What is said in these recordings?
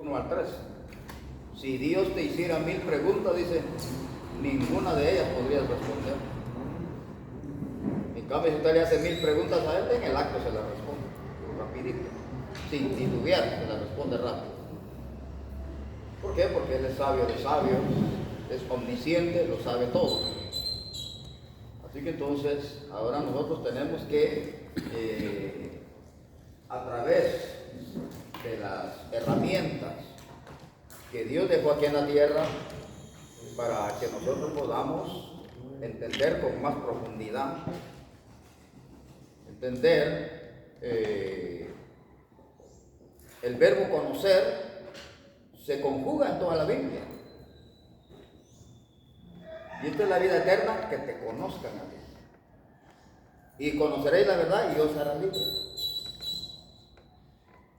1 al 3. Si Dios te hiciera 1000 preguntas, dice, ninguna de ellas podrías responder. En cambio, si usted le hace 1000 preguntas a él, en el acto se las responde, rapidito. Sin titubear, se las responde rápido. ¿Por qué? Porque Él es sabio de sabios, es omnisciente, lo sabe todo. Así que entonces, ahora nosotros tenemos que, a través de las herramientas que Dios dejó aquí en la tierra, para que nosotros podamos entender con más profundidad, entender el verbo conocer se conjuga en toda la Biblia. Y esta es la vida eterna, que te conozcan a ti. Y conoceréis la verdad y os hará libre.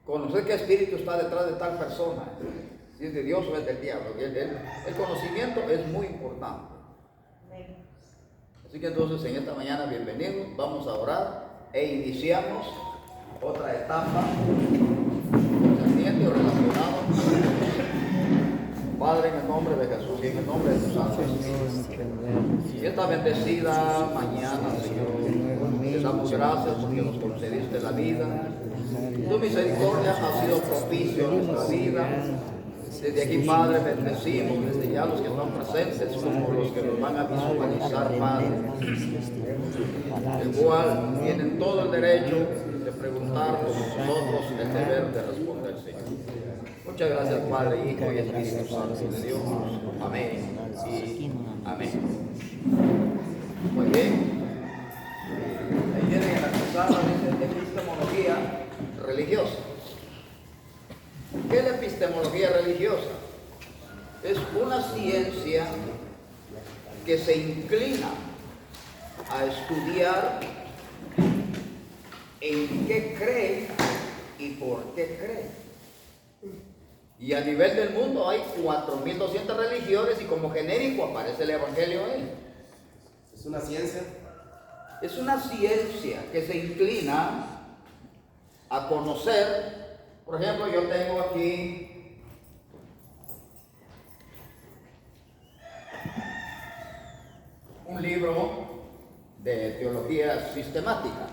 Conocer qué espíritu está detrás de tal persona, si es de Dios o es del diablo. El conocimiento es muy importante. Así que entonces en esta mañana, bienvenidos, vamos a orar e iniciamos otra etapa concerniente o relacionado. Padre, en el nombre de Jesús y en el nombre de tu Santo Espíritu. Y esta bendecida mañana, Señor, te damos gracias porque nos concediste la vida. Tu misericordia ha sido propicio a nuestra vida. Desde aquí, Padre, bendecimos desde ya los que están presentes como los que nos van a visualizar, Padre, el cual tienen todo el derecho de preguntar como nosotros el deber de responder, Señor. Muchas gracias, Padre, Hijo y Espíritu Santo de Dios. Amén y amén. Muy bien. Ahí tienen en la cruzada, dice epistemología religiosa. ¿Qué es la epistemología religiosa? Es una ciencia que se inclina a estudiar en qué cree y por qué cree. Y a nivel del mundo hay 4.200 religiones y como genérico aparece el Evangelio ahí. ¿Es una ciencia? Es una ciencia que se inclina a conocer. Por ejemplo, yo tengo aquí un libro de teología sistemática.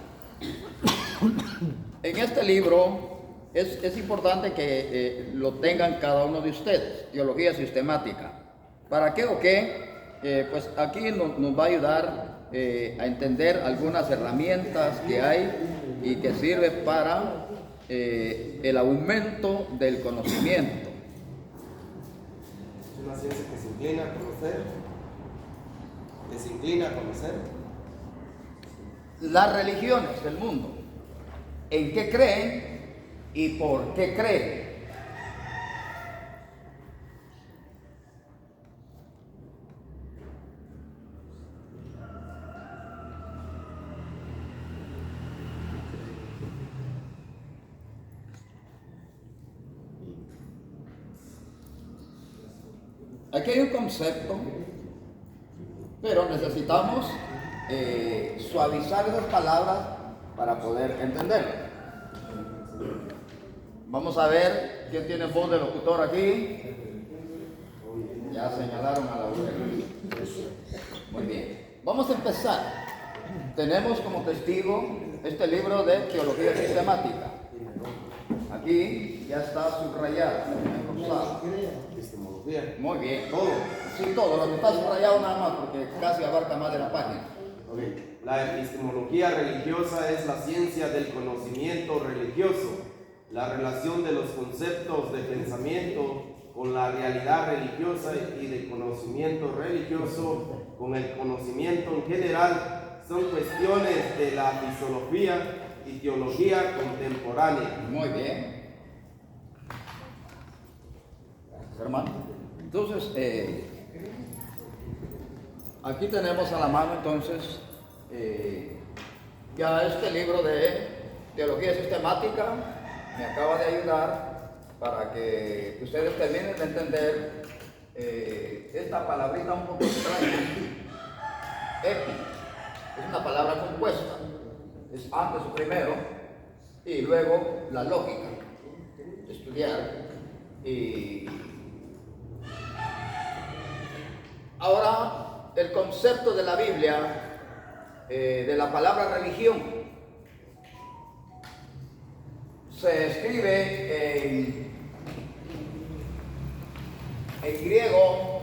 En este libro es importante que lo tengan cada uno de ustedes, teología sistemática. ¿Para qué o qué? Pues aquí nos va a ayudar a entender algunas herramientas que hay y que sirve para el aumento del conocimiento. Es una ciencia que se inclina a conocer. Que se inclina a conocer. Las religiones del mundo, ¿en qué creen y por qué creen? Aquí hay un concepto, pero necesitamos suavizar esas palabras para poder entenderlo. Vamos a ver quién tiene voz de locutor aquí. Ya señalaron a la mujer. Muy bien. Vamos a empezar. Tenemos como testigo este libro de teología sistemática. Aquí ya está subrayado. Epistemología. Muy bien, todo. Sí, todo. Lo que está subrayado nada más porque casi abarca más de la página. Okay. La epistemología religiosa es la ciencia del conocimiento religioso, la relación de los conceptos de pensamiento con la realidad religiosa y de conocimiento religioso con el conocimiento en general son cuestiones de la filosofía y teología contemporánea. Muy bien. Gracias, hermano. Entonces, aquí tenemos a la mano entonces ya este libro de teología sistemática me acaba de ayudar para que ustedes terminen de entender esta palabrita un poco extraña. Epi es una palabra compuesta, es antes o primero y luego la lógica, estudiar y concepto de la Biblia, de la palabra religión, se escribe en griego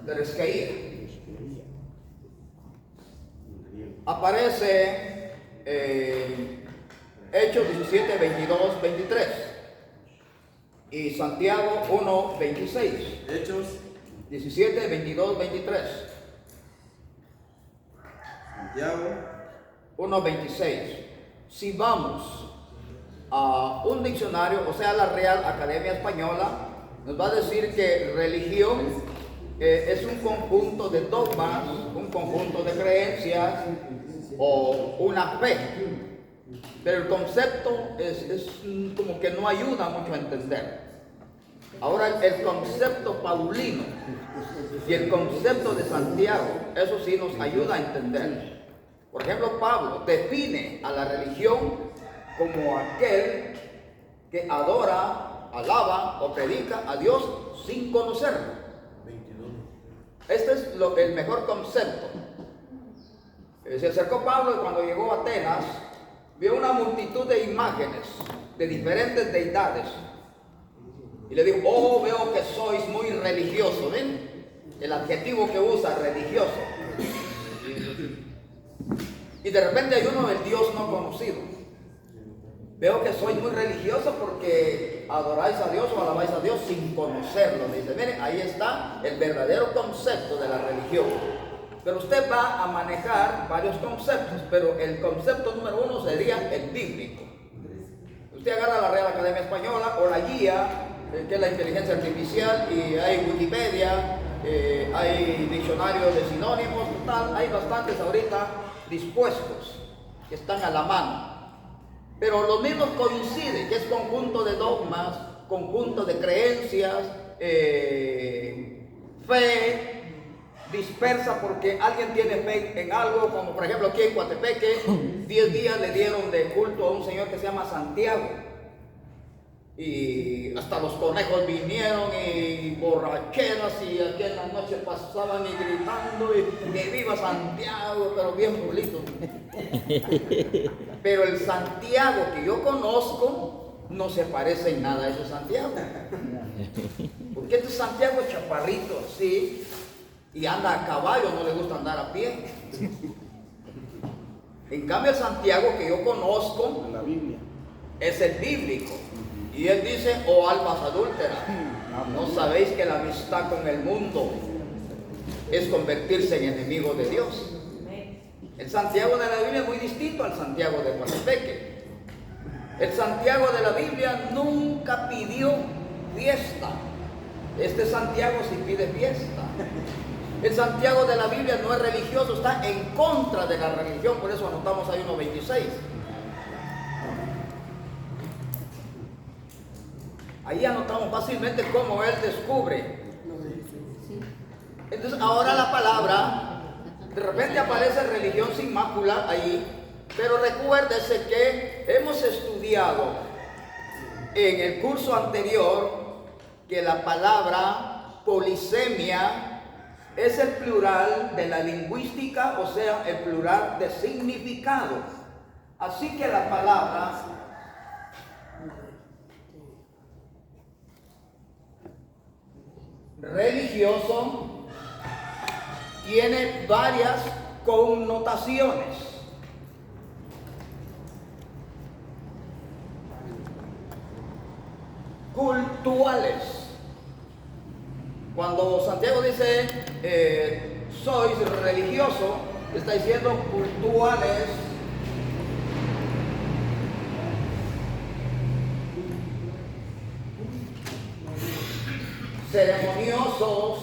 Tereskeia. Aparece Hechos 17, 22, 23 y Santiago 1, 26. Hechos 17, 22, 23. Santiago 1, 26. Si vamos a un diccionario, o sea, la Real Academia Española, nos va a decir que religión es un conjunto de dogmas, un conjunto de creencias o una fe. Pero el concepto es como que no ayuda mucho a entender. Ahora el concepto paulino y el concepto de Santiago, eso sí nos ayuda a entender. Por ejemplo, Pablo define a la religión como aquel que adora, alaba o predica a Dios sin conocerlo. Este es el mejor concepto. Se acercó Pablo y cuando llegó a Atenas vio una multitud de imágenes de diferentes deidades y le dijo: oh, veo que sois muy religiosos. ¿Ven? El adjetivo que usa, religioso. Y de repente hay uno, el Dios no conocido. Veo que sois muy religiosos porque adoráis a Dios o alabáis a Dios sin conocerlo. Dice, miren, ahí está el verdadero concepto de la religión. Pero usted va a manejar varios conceptos, pero el concepto número uno sería el bíblico. Usted agarra la Real Academia Española o la guía, que es la inteligencia artificial, y hay Wikipedia, hay diccionarios de sinónimos, total, hay bastantes ahorita dispuestos que están a la mano. Pero lo mismo coincide, que es conjunto de dogmas, conjunto de creencias, fe dispersa porque alguien tiene fe en algo, como por ejemplo aquí en Coatepeque, 10 días le dieron de culto a un señor que se llama Santiago. Y hasta los conejos vinieron y borracheras y aquí en la noche pasaban y gritando y que viva Santiago, pero bien bonito. Pero el Santiago que yo conozco no se parece en nada a ese Santiago. Porque este Santiago es chaparrito, sí, y anda a caballo, no le gusta andar a pie. En cambio el Santiago que yo conozco La Biblia es el bíblico. Y él dice: oh almas adúlteras, ¿no sabéis que la amistad con el mundo es convertirse en enemigo de Dios? El Santiago de la Biblia es muy distinto al Santiago de Coatepeque. El Santiago de la Biblia nunca pidió fiesta. Este Santiago sí pide fiesta. El Santiago de la Biblia no es religioso, está en contra de la religión, por eso anotamos ahí 1.26. Ahí anotamos fácilmente cómo él descubre. Entonces ahora la palabra, de repente aparece religión sin mácula ahí, pero recuérdese que hemos estudiado en el curso anterior que la palabra polisemia es el plural de la lingüística, o sea, el plural de significado. Así que la palabra religioso tiene varias connotaciones. Cultuales. Cuando Santiago dice sois religioso, está diciendo cultuales. Ceremoniosos,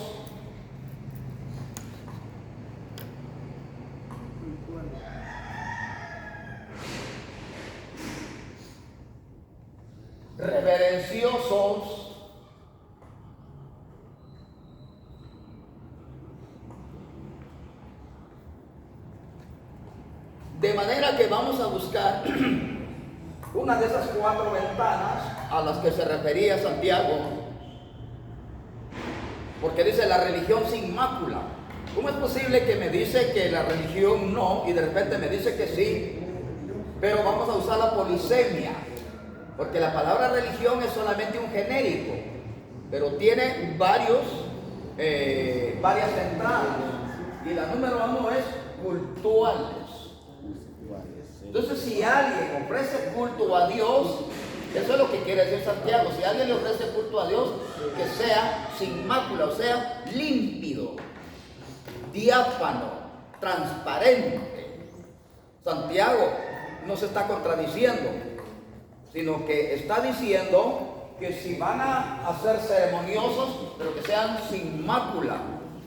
reverenciosos, de manera que vamos a buscar una de esas 4 ventanas a las que se refería Santiago, porque dice la religión sin mácula. ¿Cómo es posible que me dice que la religión no y de repente me dice que sí? Pero vamos a usar la polisemia, porque la palabra religión es solamente un genérico, pero tiene varias entradas, y la número 1 es cultuales. Entonces, si alguien ofrece culto a Dios, eso es lo que quiere decir Santiago. Si alguien le ofrece culto a Dios, que sea sin mácula, o sea, límpido, diáfano, transparente. Santiago no se está contradiciendo, sino que está diciendo que si van a ser ceremoniosos, pero que sean sin mácula,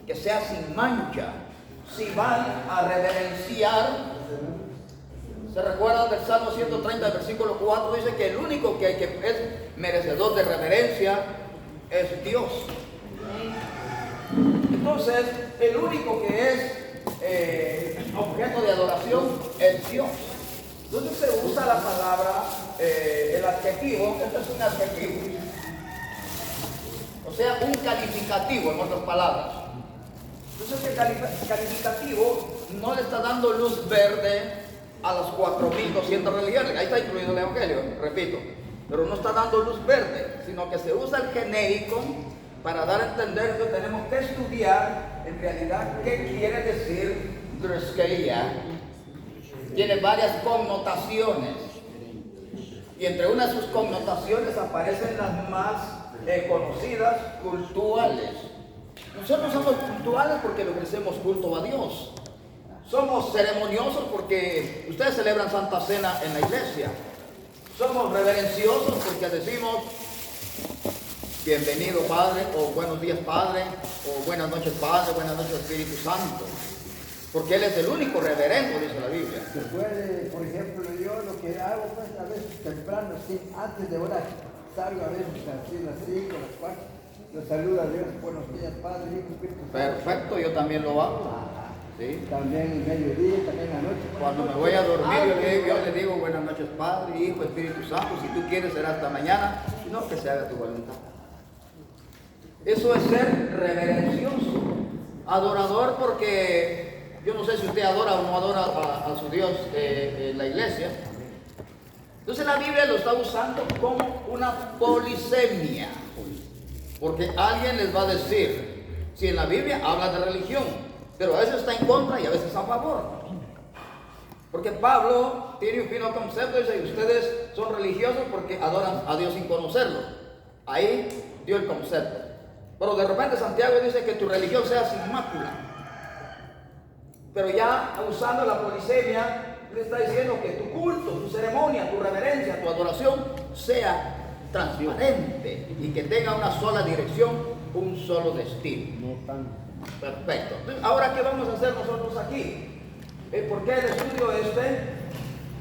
que sea sin mancha. Si van a reverenciar, ¿se recuerdan del Salmo 130, versículo 4? Dice que el único que es merecedor de reverencia es Dios. Entonces, el único que es objeto de adoración es Dios. Entonces se usa la palabra, el adjetivo, este es un adjetivo, o sea, un calificativo, en otras palabras. Entonces el calificativo no le está dando luz verde a las 4.200 religiones. Ahí está incluido el Evangelio, repito, pero no está dando luz verde, sino que se usa el genérico para dar a entender que tenemos que estudiar en realidad qué quiere decir grosquería. Tiene varias connotaciones, y entre una de sus connotaciones aparecen las más conocidas, cultuales. Nosotros somos cultuales porque le ofrecemos culto a Dios. Somos ceremoniosos porque ustedes celebran Santa Cena en la iglesia. Somos reverenciosos porque decimos bienvenido Padre, o buenos días Padre, o buenas noches Padre, buenas noches Espíritu Santo. Porque Él es el único reverendo, dice la Biblia. Se puede, por ejemplo, yo lo que hago, pues, a veces temprano, sí, antes de orar, salgo a veces así, a las 5, a las 4, lo saludo a Dios, buenos días, Padre, Hijo, Espíritu Santo. Perfecto, yo también lo hago. ¿Sí? También en mediodía, también en la noche. Cuando me voy a dormir, yo le digo buenas noches, Padre, Hijo, Espíritu Santo. Si tú quieres, será hasta mañana, si no, que se haga tu voluntad. Eso es ser reverencioso, adorador, porque yo no sé si usted adora o no adora a su Dios en la iglesia. Entonces la Biblia lo está usando como una polisemia, porque alguien les va a decir, si en la Biblia habla de religión, pero a veces está en contra y a veces a favor. Porque Pablo tiene un fino concepto, dice que ustedes son religiosos porque adoran a Dios sin conocerlo. Ahí dio el concepto. Pero de repente Santiago dice que tu religión sea sin mácula. Pero ya usando la polisemia, le está diciendo que tu culto, tu ceremonia, tu reverencia, tu adoración sea transparente y que tenga una sola dirección, un solo destino. No tan. Perfecto. Entonces, ahora, ¿qué vamos a hacer nosotros aquí? ¿Por qué el estudio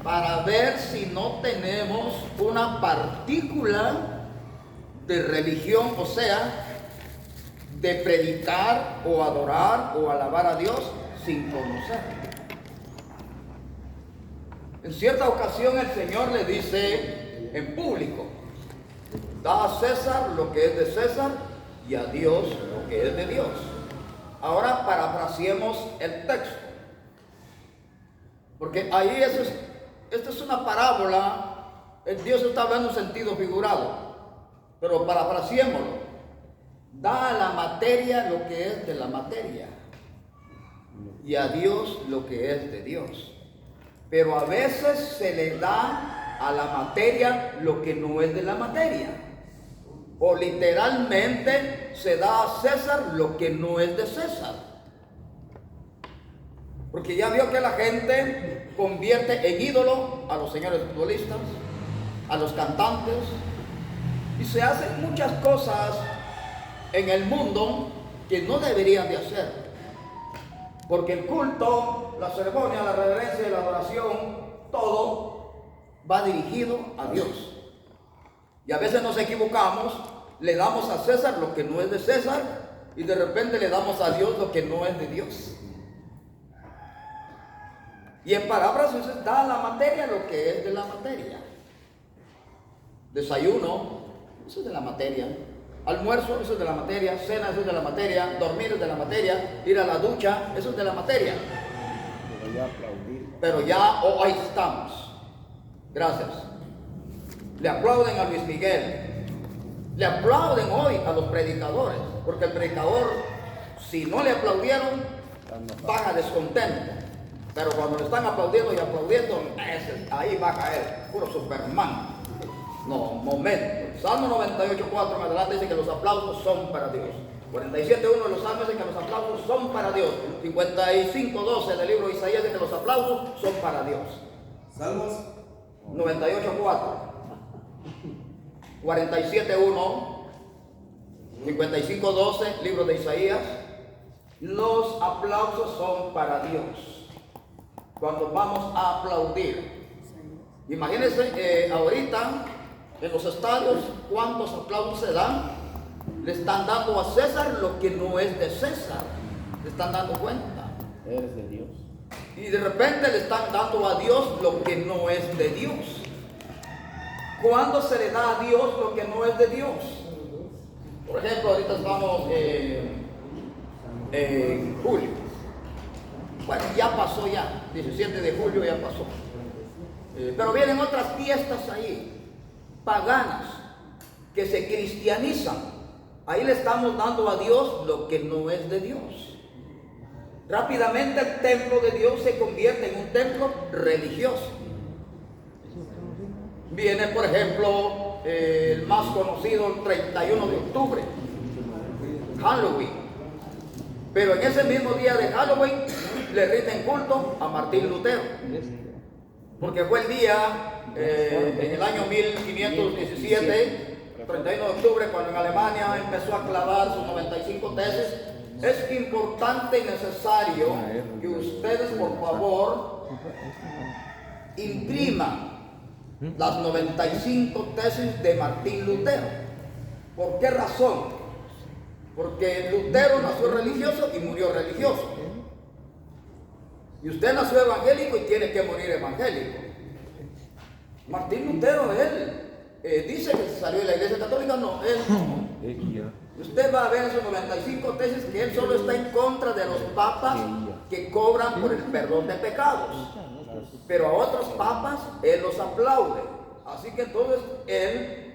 Para ver si no tenemos una partícula de religión, o sea, de predicar o adorar o alabar a Dios sin conocer. En cierta ocasión el Señor le dice en público: da a César lo que es de César y a Dios lo que es de Dios. Ahora parafraseemos el texto, porque ahí esta es una parábola. Dios está hablando en sentido figurado, pero parafraseémoslo. Da a la materia lo que es de la materia y a Dios lo que es de Dios. Pero a veces se le da a la materia lo que no es de la materia. O literalmente se da a César lo que no es de César. Porque ya vio que la gente convierte en ídolo a los señores futbolistas, a los cantantes, y se hacen muchas cosas en el mundo que no deberían de hacer. Porque el culto, la ceremonia, la reverencia y la adoración, todo va dirigido a Dios. Y a veces nos equivocamos, le damos a César lo que no es de César y de repente le damos a Dios lo que no es de Dios. Y en palabras, da a la materia lo que es de la materia Desayuno, eso es de la materia. Almuerzo, eso es de la materia. Cena, eso es de la materia. Dormir es de la materia. Ir a la ducha, eso es de la materia. Pero ya hoy estamos. Gracias. Le aplauden a Luis Miguel. Le aplauden hoy a los predicadores. Porque el predicador, si no le aplaudieron, baja descontento. Pero cuando le están aplaudiendo y aplaudiendo, ahí va a caer. Puro Superman. No, momento. Salmo 98:4 en adelante dice que los aplausos son para Dios. 47:1 de los Salmos dice que los aplausos son para Dios. 55:12 del libro de Isaías dice que los aplausos son para Dios. Salmos 98:4. 47:1. 55:12, libro de Isaías. Los aplausos son para Dios. Cuando vamos a aplaudir. Imagínense ahorita en los estadios, ¿cuántos aplausos se dan? Le están dando a César lo que no es de César. ¿Le están dando cuenta? Eres de Dios. Y de repente le están dando a Dios lo que no es de Dios. ¿Cuándo se le da a Dios lo que no es de Dios? Por ejemplo, ahorita estamos en julio. Bueno, ya pasó ya. 17 de julio ya pasó. Pero vienen otras fiestas ahí, paganas, que se cristianizan. Ahí le estamos dando a Dios lo que no es de Dios. Rápidamente el templo de Dios se convierte en un templo religioso. Viene, por ejemplo, el más conocido, el 31 de octubre, Halloween. Pero en ese mismo día de Halloween le rinden culto a Martín Lutero. Porque fue el día, en el año 1517, 31 de octubre, cuando en Alemania empezó a clavar sus 95 tesis. Es importante y necesario que ustedes, por favor, impriman las 95 tesis de Martín Lutero. ¿Por qué razón? Porque Lutero nació religioso y murió religioso. Y usted nació evangélico y tiene que morir evangélico. Martín Lutero, él dice que salió de la Iglesia Católica, no, él no. Usted va a ver en sus 95 tesis que él solo está en contra de los papas que cobran por el perdón de pecados. Pero a otros papas él los aplaude. Así que entonces él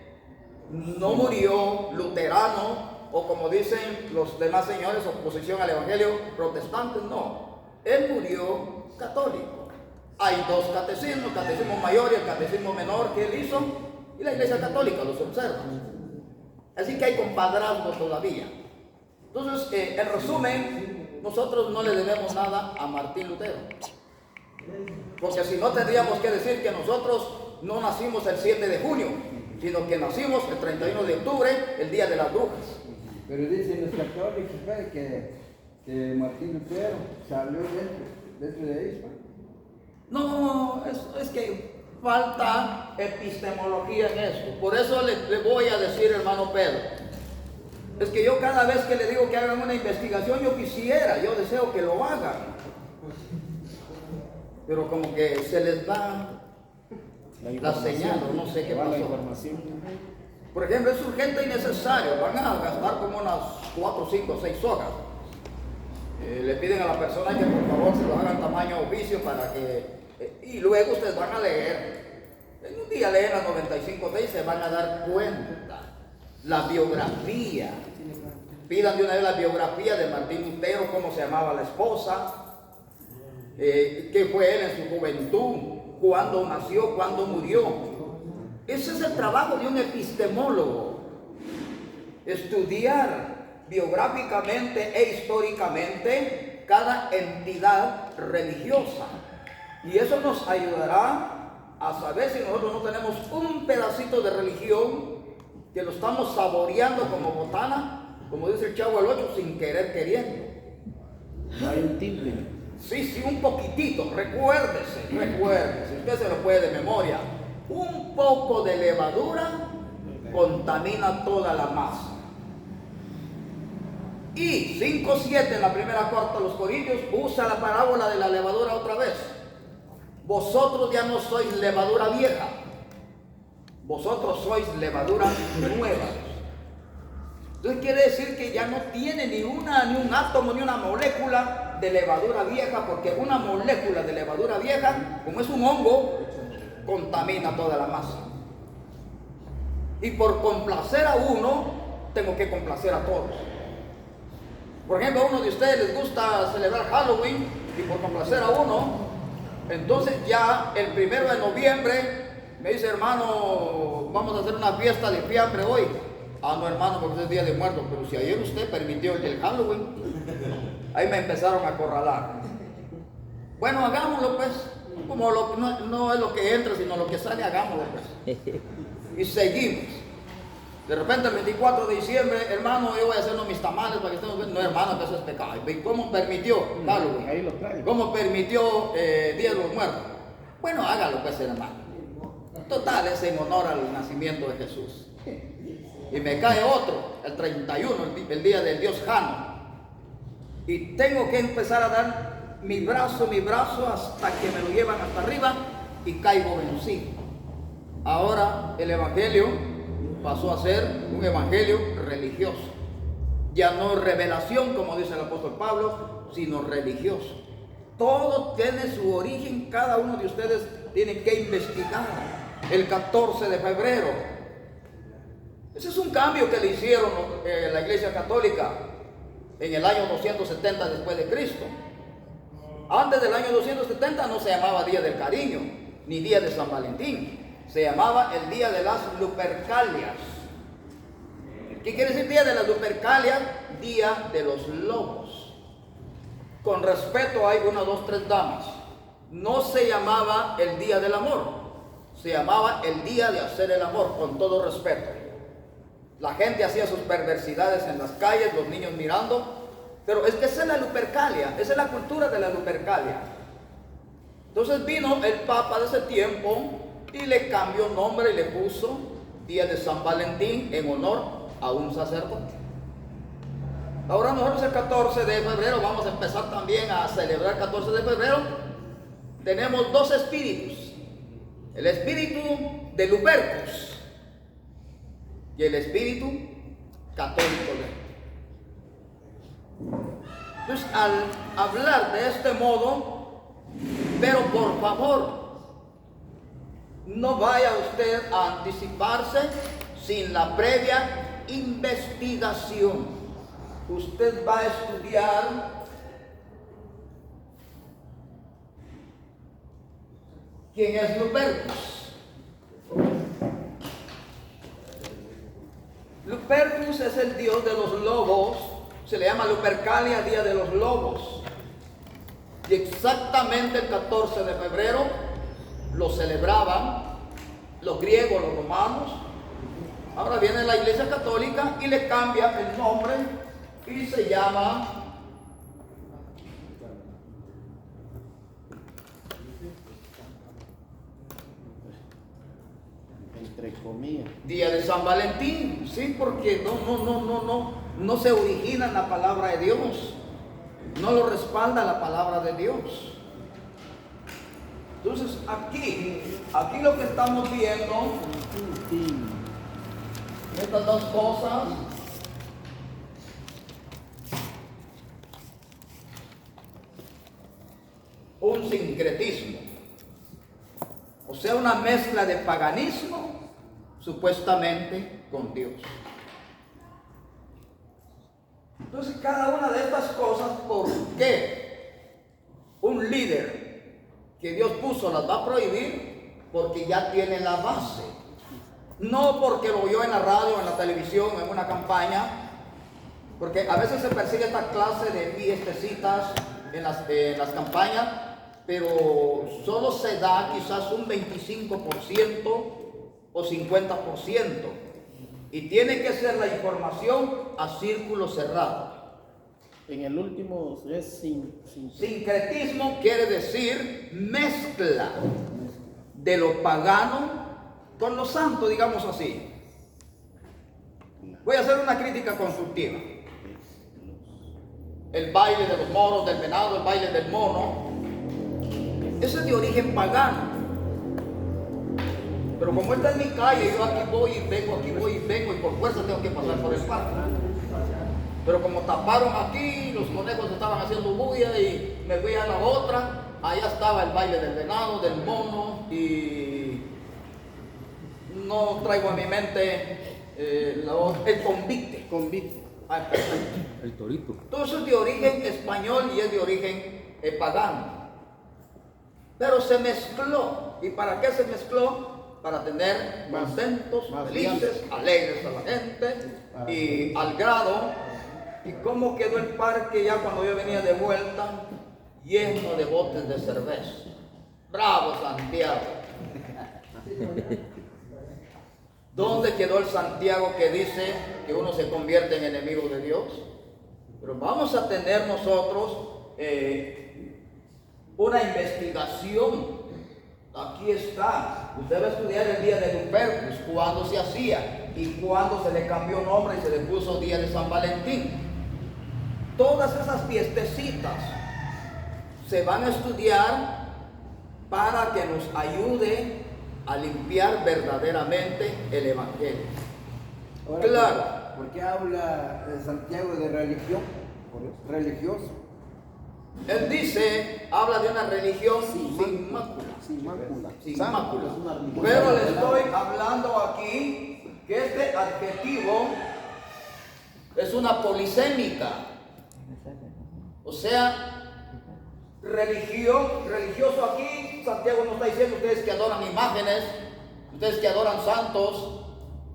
no murió luterano, o como dicen los demás señores, oposición al evangelio, protestantes, no. Él murió católico. Hay dos catecismos, el catecismo mayor y el catecismo menor que él hizo, y la Iglesia Católica los observa. Así que hay compadrazgo todavía. Entonces, en resumen, nosotros no le debemos nada a Martín Lutero. Porque si no, tendríamos que decir que nosotros no nacimos el 7 de junio, sino que nacimos el 31 de octubre, el Día de las Brujas. Pero dicen los católicos que Martín Lutero salió dentro de ahí. No, es que falta epistemología en esto. Por eso le voy a decir, hermano Pedro, es que yo cada vez que le digo que hagan una investigación, yo deseo que lo hagan. Pero como que se les va la señal, o no sé qué pasó. Por ejemplo, es urgente y necesario. Van a gastar como unas 4, 5, 6 hojas. Le piden a la persona que por favor se lo hagan tamaño oficio para que... y luego ustedes van a leer. En un día leen las 95 tesis y se van a dar cuenta. La biografía. Pidan de una vez la biografía de Martín Lutero, cómo se llamaba la esposa, qué fue él en su juventud, cuándo nació, cuándo murió. Ese es el trabajo de un epistemólogo. Estudiar biográficamente e históricamente cada entidad religiosa. Y eso nos ayudará a saber si nosotros no tenemos un pedacito de religión que lo estamos saboreando como botana, como dice el Chavo el 8, sin querer queriendo. Hay un timbre. Sí, un poquitito. Recuérdese, usted se lo puede de memoria. Un poco de levadura contamina toda la masa. Y 5:7 en la primera carta a los Corintios usa la parábola de la levadura otra vez. Vosotros ya no sois levadura vieja. vosotros sois levadura nueva. Entonces quiere decir que ya no tiene ni un átomo ni una molécula de levadura vieja, porque una molécula de levadura vieja, como es un hongo, contamina toda la masa. Y por complacer a uno, tengo que complacer a todos. Por ejemplo, a uno de ustedes les gusta celebrar Halloween, y por complacer a uno, entonces ya el 1 de noviembre me dice, hermano, vamos a hacer una fiesta de fiambre hoy. Ah, no, hermano, porque es Día de Muertos. Pero si ayer usted permitió el Halloween, ahí me empezaron a acorralar. Bueno, hagámoslo pues. Como no es lo que entra, sino lo que sale, hagámoslo pues. Y seguimos. De repente el 24 de diciembre, hermano, yo voy a hacernos mis tamales para que estemos bien. No, hermano, que eso es pecado. ¿Y cómo permitió Halloween? Ahí lo trae. ¿Cómo permitió Día de los Muertos? Bueno, hágalo pues, hermano. Total, es en honor al nacimiento de Jesús. Y me cae otro, el 31, el día del Dios Jano. Y tengo que empezar a dar mi brazo hasta que me lo llevan hasta arriba y caigo vencido. Ahora el evangelio pasó a ser un evangelio religioso. Ya no revelación, como dice el apóstol Pablo, sino religioso. Todo tiene su origen, cada uno de ustedes tiene que investigar. El 14 de febrero. Ese es un cambio que le hicieron la Iglesia Católica en el año 270 después de Cristo. Antes del año 270 no se llamaba Día del Cariño, ni Día de San Valentín. Se llamaba el Día de las Lupercalias. ¿Qué quiere decir Día de las Lupercalias? Día de los lobos. Con respeto, hay 1, 2, 3 damas. No se llamaba el Día del Amor, se llamaba el Día de hacer el amor, con todo respeto. La gente hacía sus perversidades en las calles, los niños mirando, pero es que esa es la Lupercalia, esa es la cultura de la Lupercalia. Entonces vino el Papa de ese tiempo y le cambió nombre y le puso Día de San Valentín en honor a un sacerdote. Ahora nosotros el 14 de febrero vamos a empezar también a celebrar el 14 de febrero. Tenemos 2 espíritus, el espíritu de Lupercus y el espíritu católico. Entonces, al hablar de este modo, pero por favor, no vaya usted a anticiparse sin la previa investigación. Usted va a estudiar quién es Lupercus. Lupercus es el dios de los lobos, se le llama Lupercalia, Día de los Lobos. Y exactamente el 14 de febrero lo celebraban los griegos, los romanos. Ahora viene la Iglesia Católica y le cambia el nombre y se llama Entre comillas. Día de San Valentín, sí, porque no se origina en la palabra de Dios, no lo respalda la palabra de Dios. Entonces aquí lo que estamos viendo, estas 2 cosas, un sincretismo, o sea, una mezcla de paganismo supuestamente con Dios. Entonces cada una de estas cosas, ¿por qué un líder que Dios puso las va a prohibir? Porque ya tiene la base, no porque lo oyó en la radio, en la televisión, en una campaña, porque a veces se persigue esta clase de fiestecitas en las campañas, pero solo se da quizás un 25% o 50%, y tiene que ser la información a círculo cerrado. En el último es Sincretismo quiere decir mezcla de lo pagano con lo santo, digamos así. Voy a hacer una crítica constructiva. El baile de los moros, del venado, el baile del mono, ese es de origen pagano. Pero como esta es mi calle, yo aquí voy y vengo, y por fuerza tengo que pasar por el parque. Pero como taparon aquí, los conejos estaban haciendo bulla y me fui a la otra, allá estaba el baile del venado, del mono, y no traigo a mi mente el convite. Convite. Ah, perfecto. El torito. Todo eso es de origen español y es de origen pagano. Pero se mezcló. ¿Y para qué se mezcló? Para tener contentos, más felices, alegres a la gente, y al grado. ¿Y cómo quedó el parque ya cuando yo venía de vuelta? Lleno de botes de cerveza. ¡Bravo, Santiago! ¿Dónde quedó el Santiago que dice que uno se convierte en enemigo de Dios? Pero vamos a tener nosotros una investigación. Aquí está. Usted va a estudiar el día de Lupercus, cuándo se hacía y cuándo se le cambió nombre y se le puso día de San Valentín. Todas esas fiestecitas se van a estudiar para que nos ayude a limpiar verdaderamente el Evangelio. Ahora, Claro. ¿por qué habla Santiago de religión? Religioso. Él dice, habla de una religión sin mácula. Sin mácula. Sin Santo mácula. es una religión. Pero le estoy hablando aquí que este adjetivo es una polisémica. O sea, religioso aquí, Santiago nos está diciendo, ustedes que adoran imágenes, ustedes que adoran santos,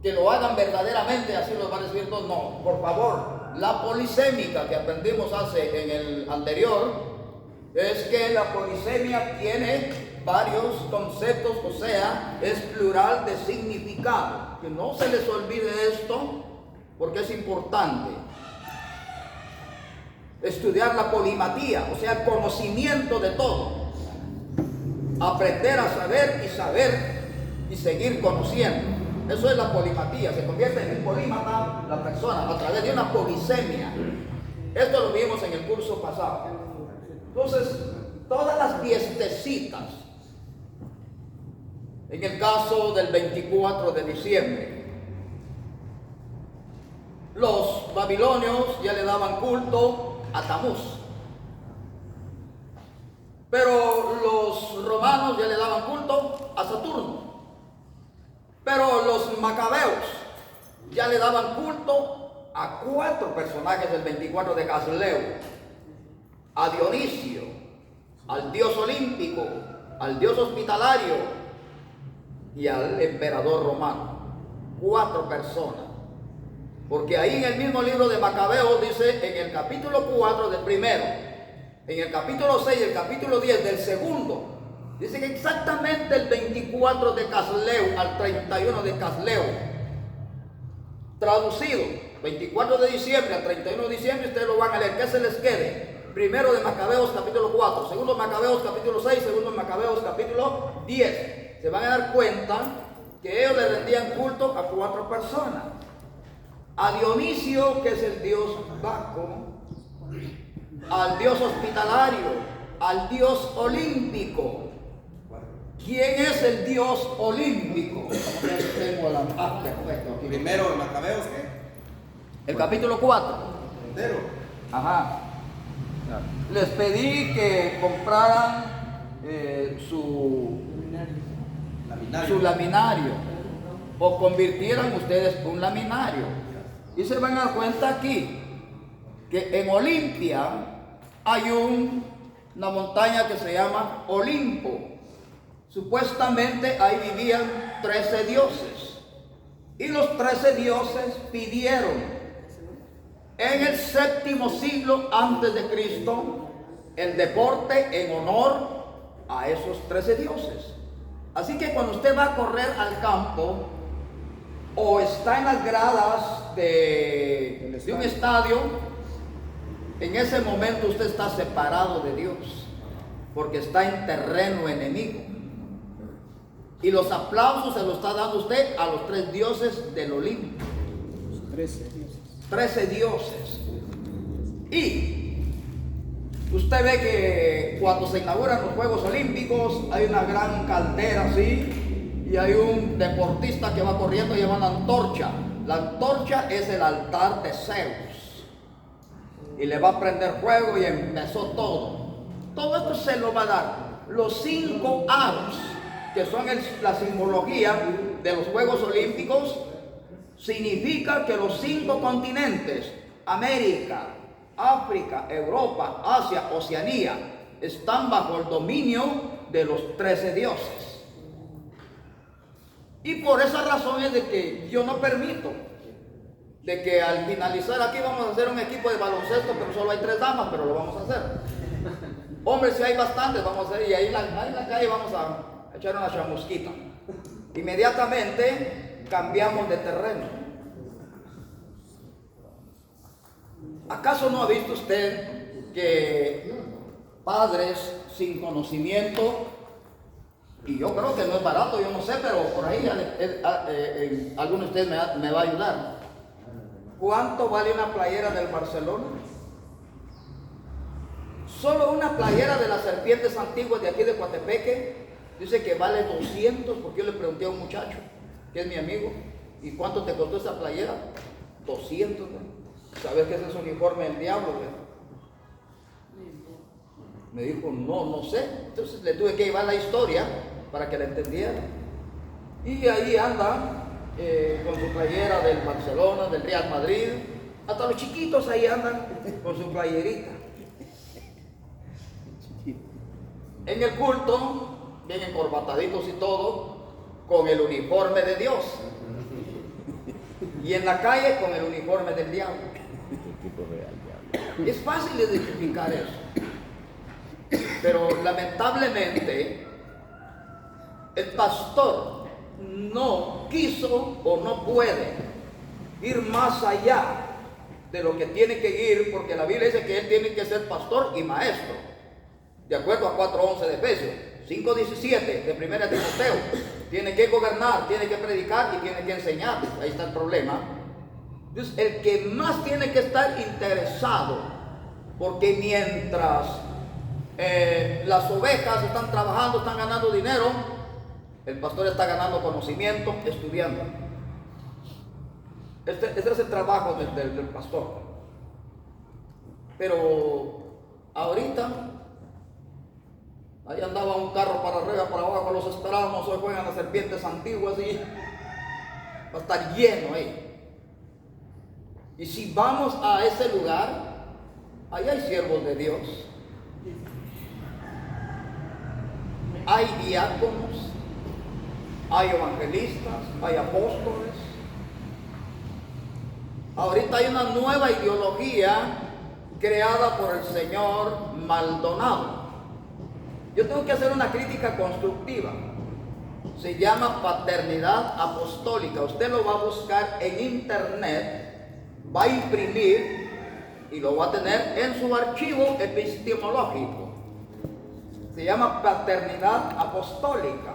que lo hagan verdaderamente, así los van a decir todos. No, por favor, la polisémica que aprendimos en el anterior, es que la polisemia tiene varios conceptos, o sea, es plural de significado. Que no se les olvide esto, porque es importante. Estudiar la polimatía, o sea, el conocimiento de todo. Aprender a saber y seguir conociendo. Eso es la polimatía. Se convierte en polímata la persona a través de una polisemia. Esto lo vimos en el curso pasado. Entonces, todas las fiestecitas, en el caso del 24 de diciembre, los babilonios ya le daban culto a Tamuz, pero los romanos ya le daban culto a Saturno, pero los macabeos ya le daban culto a 4 personajes del 24 de Casleu: a Dionisio, al dios olímpico, al dios hospitalario y al emperador romano. 4 personas. Porque ahí en el mismo libro de Macabeos dice, en el capítulo 4 del primero, en el capítulo 6 y el capítulo 10 del segundo, dice que exactamente el 24 de Casleu al 31 de Casleu, traducido, 24 de diciembre al 31 de diciembre, ustedes lo van a leer, que se les quede. Primero de Macabeos capítulo 4, segundo Macabeos capítulo 6, segundo Macabeos capítulo 10. Se van a dar cuenta que ellos le rendían culto a 4 personas. A Dionisio, que es el dios Baco, al dios hospitalario, al dios olímpico. ¿Quién es el dios olímpico? Tengo la perfecto aquí. Primero de Macabeos, ¿qué? El capítulo 4. Entero. Ajá. Les pedí que compraran su laminario, o convirtieran ustedes un laminario. Y se van a dar cuenta aquí que en Olimpia hay una montaña que se llama Olimpo. Supuestamente ahí vivían 13 dioses. Y los 13 dioses pidieron en el 7º siglo antes de Cristo el deporte en honor a esos 13 dioses. Así que cuando usted va a correr al campo o está en las gradas de un estadio, en ese momento usted está separado de Dios, porque está en terreno enemigo. Y los aplausos se los está dando usted a los 3 dioses del Olimpo. 13 dioses. 13 dioses. Y usted ve que cuando se inauguran los Juegos Olímpicos hay una gran caldera así, y y hay un deportista que va corriendo y lleva una antorcha. La antorcha es el altar de Zeus. Y le va a prender fuego y empezó todo. Todo esto se lo va a dar. Los 5 aros, que son la simbología de los Juegos Olímpicos, significa que los 5 continentes, América, África, Europa, Asia, Oceanía, están bajo el dominio de los 13 dioses. Y por esa razón es de que yo no permito de que al finalizar aquí vamos a hacer un equipo de baloncesto, pero solo hay 3 damas, pero lo vamos a hacer. Hombres, si hay bastantes, vamos a hacer, y ahí en la calle vamos a echar una chamusquita. Inmediatamente cambiamos de terreno. ¿Acaso no ha visto usted que padres sin conocimiento, y yo creo que no es barato, yo no sé, pero por ahí alguno de ustedes me va a ayudar? ¿Cuánto vale una playera del Barcelona? Solo una playera de las serpientes antiguas de aquí de Coatepeque dice que vale 200, porque yo le pregunté a un muchacho que es mi amigo, ¿y cuánto te costó esa playera? 200, ¿no? ¿Sabes que ese es uniforme del diablo? ¿No? Me dijo, no sé. Entonces le tuve que llevar la historia para que la entendiera. Y ahí anda con su playera del Barcelona, del Real Madrid. Hasta los chiquitos ahí andan con su playerita. En el culto, bien encorbataditos y todo, con el uniforme de Dios. Y en la calle con el uniforme del diablo. Es fácil identificar eso. Pero lamentablemente, el pastor no quiso o no puede ir más allá de lo que tiene que ir, porque la Biblia dice que él tiene que ser pastor y maestro, de acuerdo a 4:11 de Efesios, 5:17 de 1 Timoteo. Tiene que gobernar, tiene que predicar y tiene que enseñar. Ahí está el problema. Entonces, el que más tiene que estar interesado, porque mientras las ovejas están trabajando, están ganando dinero, el pastor está ganando conocimiento, estudiando. Este es el trabajo del pastor. Pero ahorita, ahí andaba un carro para arriba, para abajo, los esperábamos, hoy juegan las serpientes antiguas y va a estar lleno ahí. Y si vamos a ese lugar, ahí hay siervos de Dios, hay diáconos, hay evangelistas, hay apóstoles. Ahorita hay una nueva ideología creada por el señor Maldonado. Yo tengo que hacer una crítica constructiva. Se llama paternidad apostólica. Usted lo va a buscar en internet, va a imprimir y lo va a tener en su archivo epistemológico. Se llama paternidad apostólica.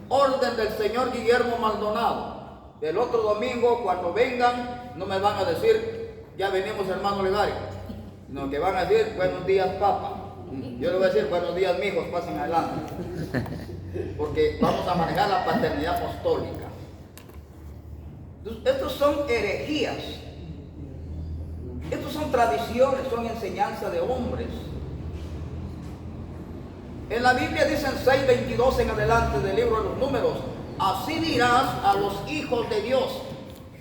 Orden del señor Guillermo Maldonado. El otro domingo, cuando vengan, no me van a decir, ya venimos hermano Legario, sino que van a decir, buenos días papa. Yo le voy a decir, buenos días mijos, pasen adelante. Porque vamos a manejar la paternidad apostólica. Entonces, estos son herejías. Estos son tradiciones, son enseñanzas de hombres. En la Biblia dicen 6:22 en adelante del libro de los Números: así dirás a los hijos de Dios,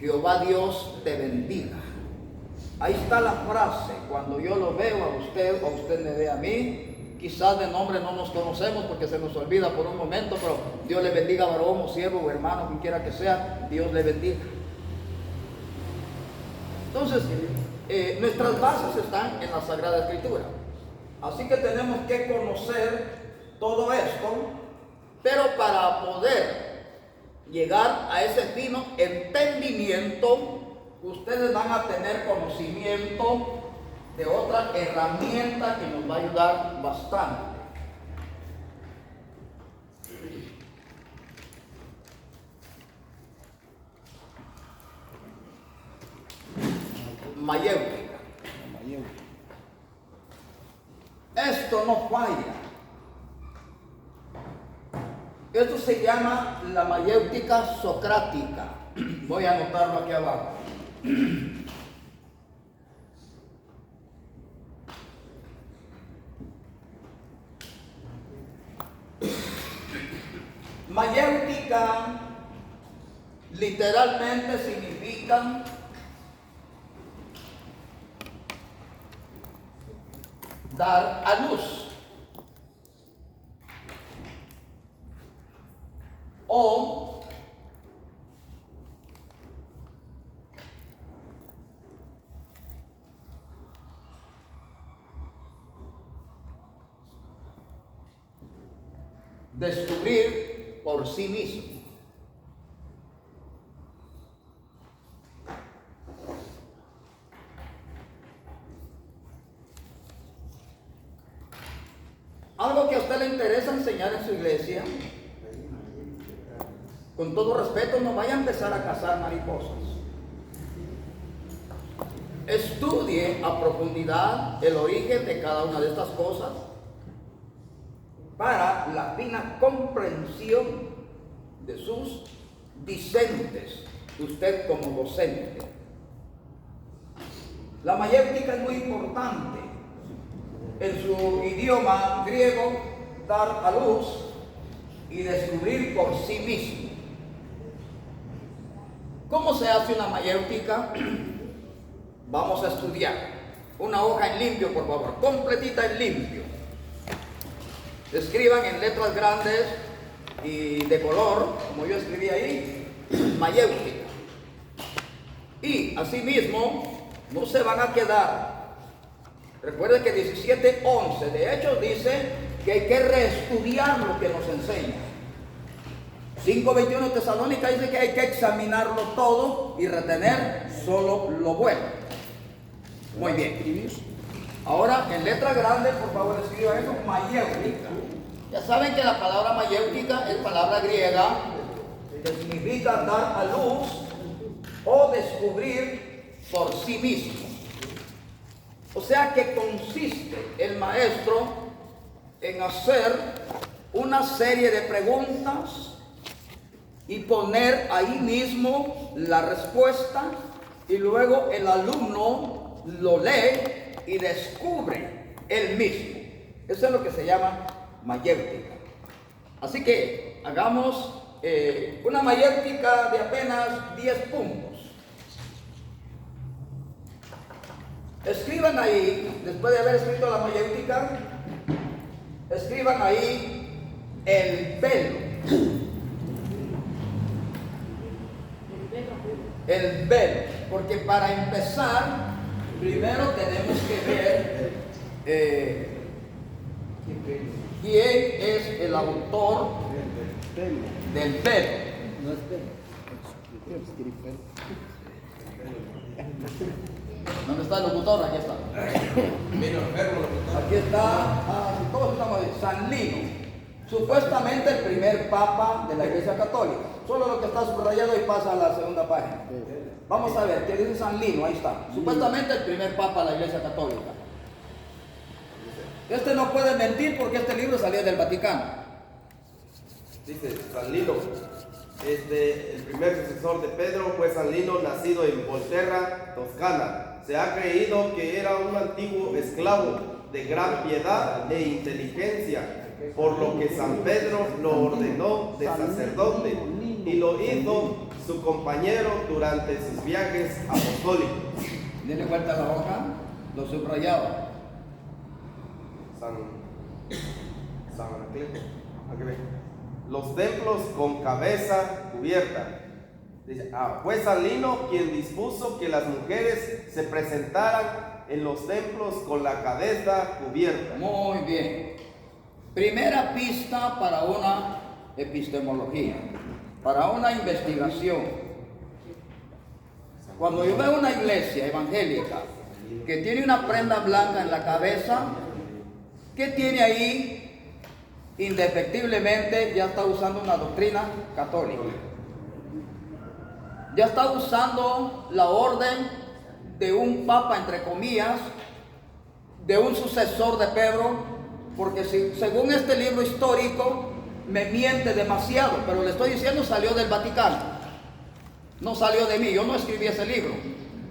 Jehová Dios te bendiga. Ahí está la frase. Cuando yo lo veo a usted o usted me ve a mí, quizás de nombre no nos conocemos porque se nos olvida por un momento, pero Dios le bendiga, varón o siervo o hermano, quien quiera que sea, Dios le bendiga. Entonces, nuestras bases están en la Sagrada Escritura. Así que tenemos que conocer todo esto, pero para poder llegar a ese fino entendimiento, ustedes van a tener conocimiento de otra herramienta que nos va a ayudar bastante. Mayéutica. Esto no falla. Esto se llama la mayéutica socrática. Voy a anotarlo aquí abajo. Mayéutica literalmente significa dar a luz o descubrir por sí mismo. Algo que a usted le interesa enseñar en su iglesia, con todo respeto, no vaya a empezar a cazar mariposas. Estudie a profundidad el origen de cada una de estas cosas para la fina comprensión de sus discentes, usted como docente. La mayéutica es muy importante. En su idioma griego, dar a luz y descubrir por sí mismo. ¿Cómo se hace una mayéutica? Vamos a estudiar. Una hoja en limpio, por favor, completita en limpio. Escriban en letras grandes y de color, como yo escribí ahí, mayéutica. Y asimismo, no se van a quedar. Recuerden que 17:11 de Hechos dice que hay que reestudiar lo que nos enseña. 5:21 Tesalónica dice que hay que examinarlo todo y retener solo lo bueno. Muy bien. Ahora, en letra grande, por favor, escriba eso, mayéutica. Ya saben que la palabra mayéutica es palabra griega que significa dar a luz o descubrir por sí mismo. O sea que consiste el maestro en hacer una serie de preguntas y poner ahí mismo la respuesta, y luego el alumno lo lee y descubre él mismo. Eso es lo que se llama mayéutica. Así que hagamos una mayéutica de apenas 10 puntos. Escriban ahí, después de haber escrito la mayéutica, escriban ahí el velo. El velo, porque para empezar, primero tenemos que ver quién es el autor del velo. No es pelo. ¿Dónde está el locutor? Aquí está. Aquí está, todos estamos ahí, San Lino. Supuestamente el primer papa de la Iglesia Católica. Solo lo que está subrayado y pasa a la segunda página. Vamos a ver, ¿qué dice San Lino? Ahí está. Supuestamente el primer papa de la Iglesia Católica. Este no puede mentir porque este libro salió del Vaticano. Dice San Lino, el primer sucesor de Pedro fue San Lino, nacido en Volterra, Toscana. Se ha creído que era un antiguo esclavo de gran piedad e inteligencia, por lo que San Pedro lo ordenó de sacerdote y lo hizo su compañero durante sus viajes apostólicos. Denle vuelta a la hoja, lo subrayado. San Anacleto. Aquí ve. Los templos con cabeza cubierta. Dice, fue San Lino quien dispuso que las mujeres se presentaran en los templos con la cabeza cubierta. Muy bien. Primera pista para una epistemología, para una investigación. Cuando yo veo una iglesia evangélica que tiene una prenda blanca en la cabeza, ¿qué tiene ahí? Indefectiblemente ya está usando una doctrina católica. Ya está usando la orden de un papa, entre comillas, de un sucesor de Pedro, porque según este libro histórico, me miente demasiado, pero le estoy diciendo salió del Vaticano, no salió de mí, yo no escribí ese libro.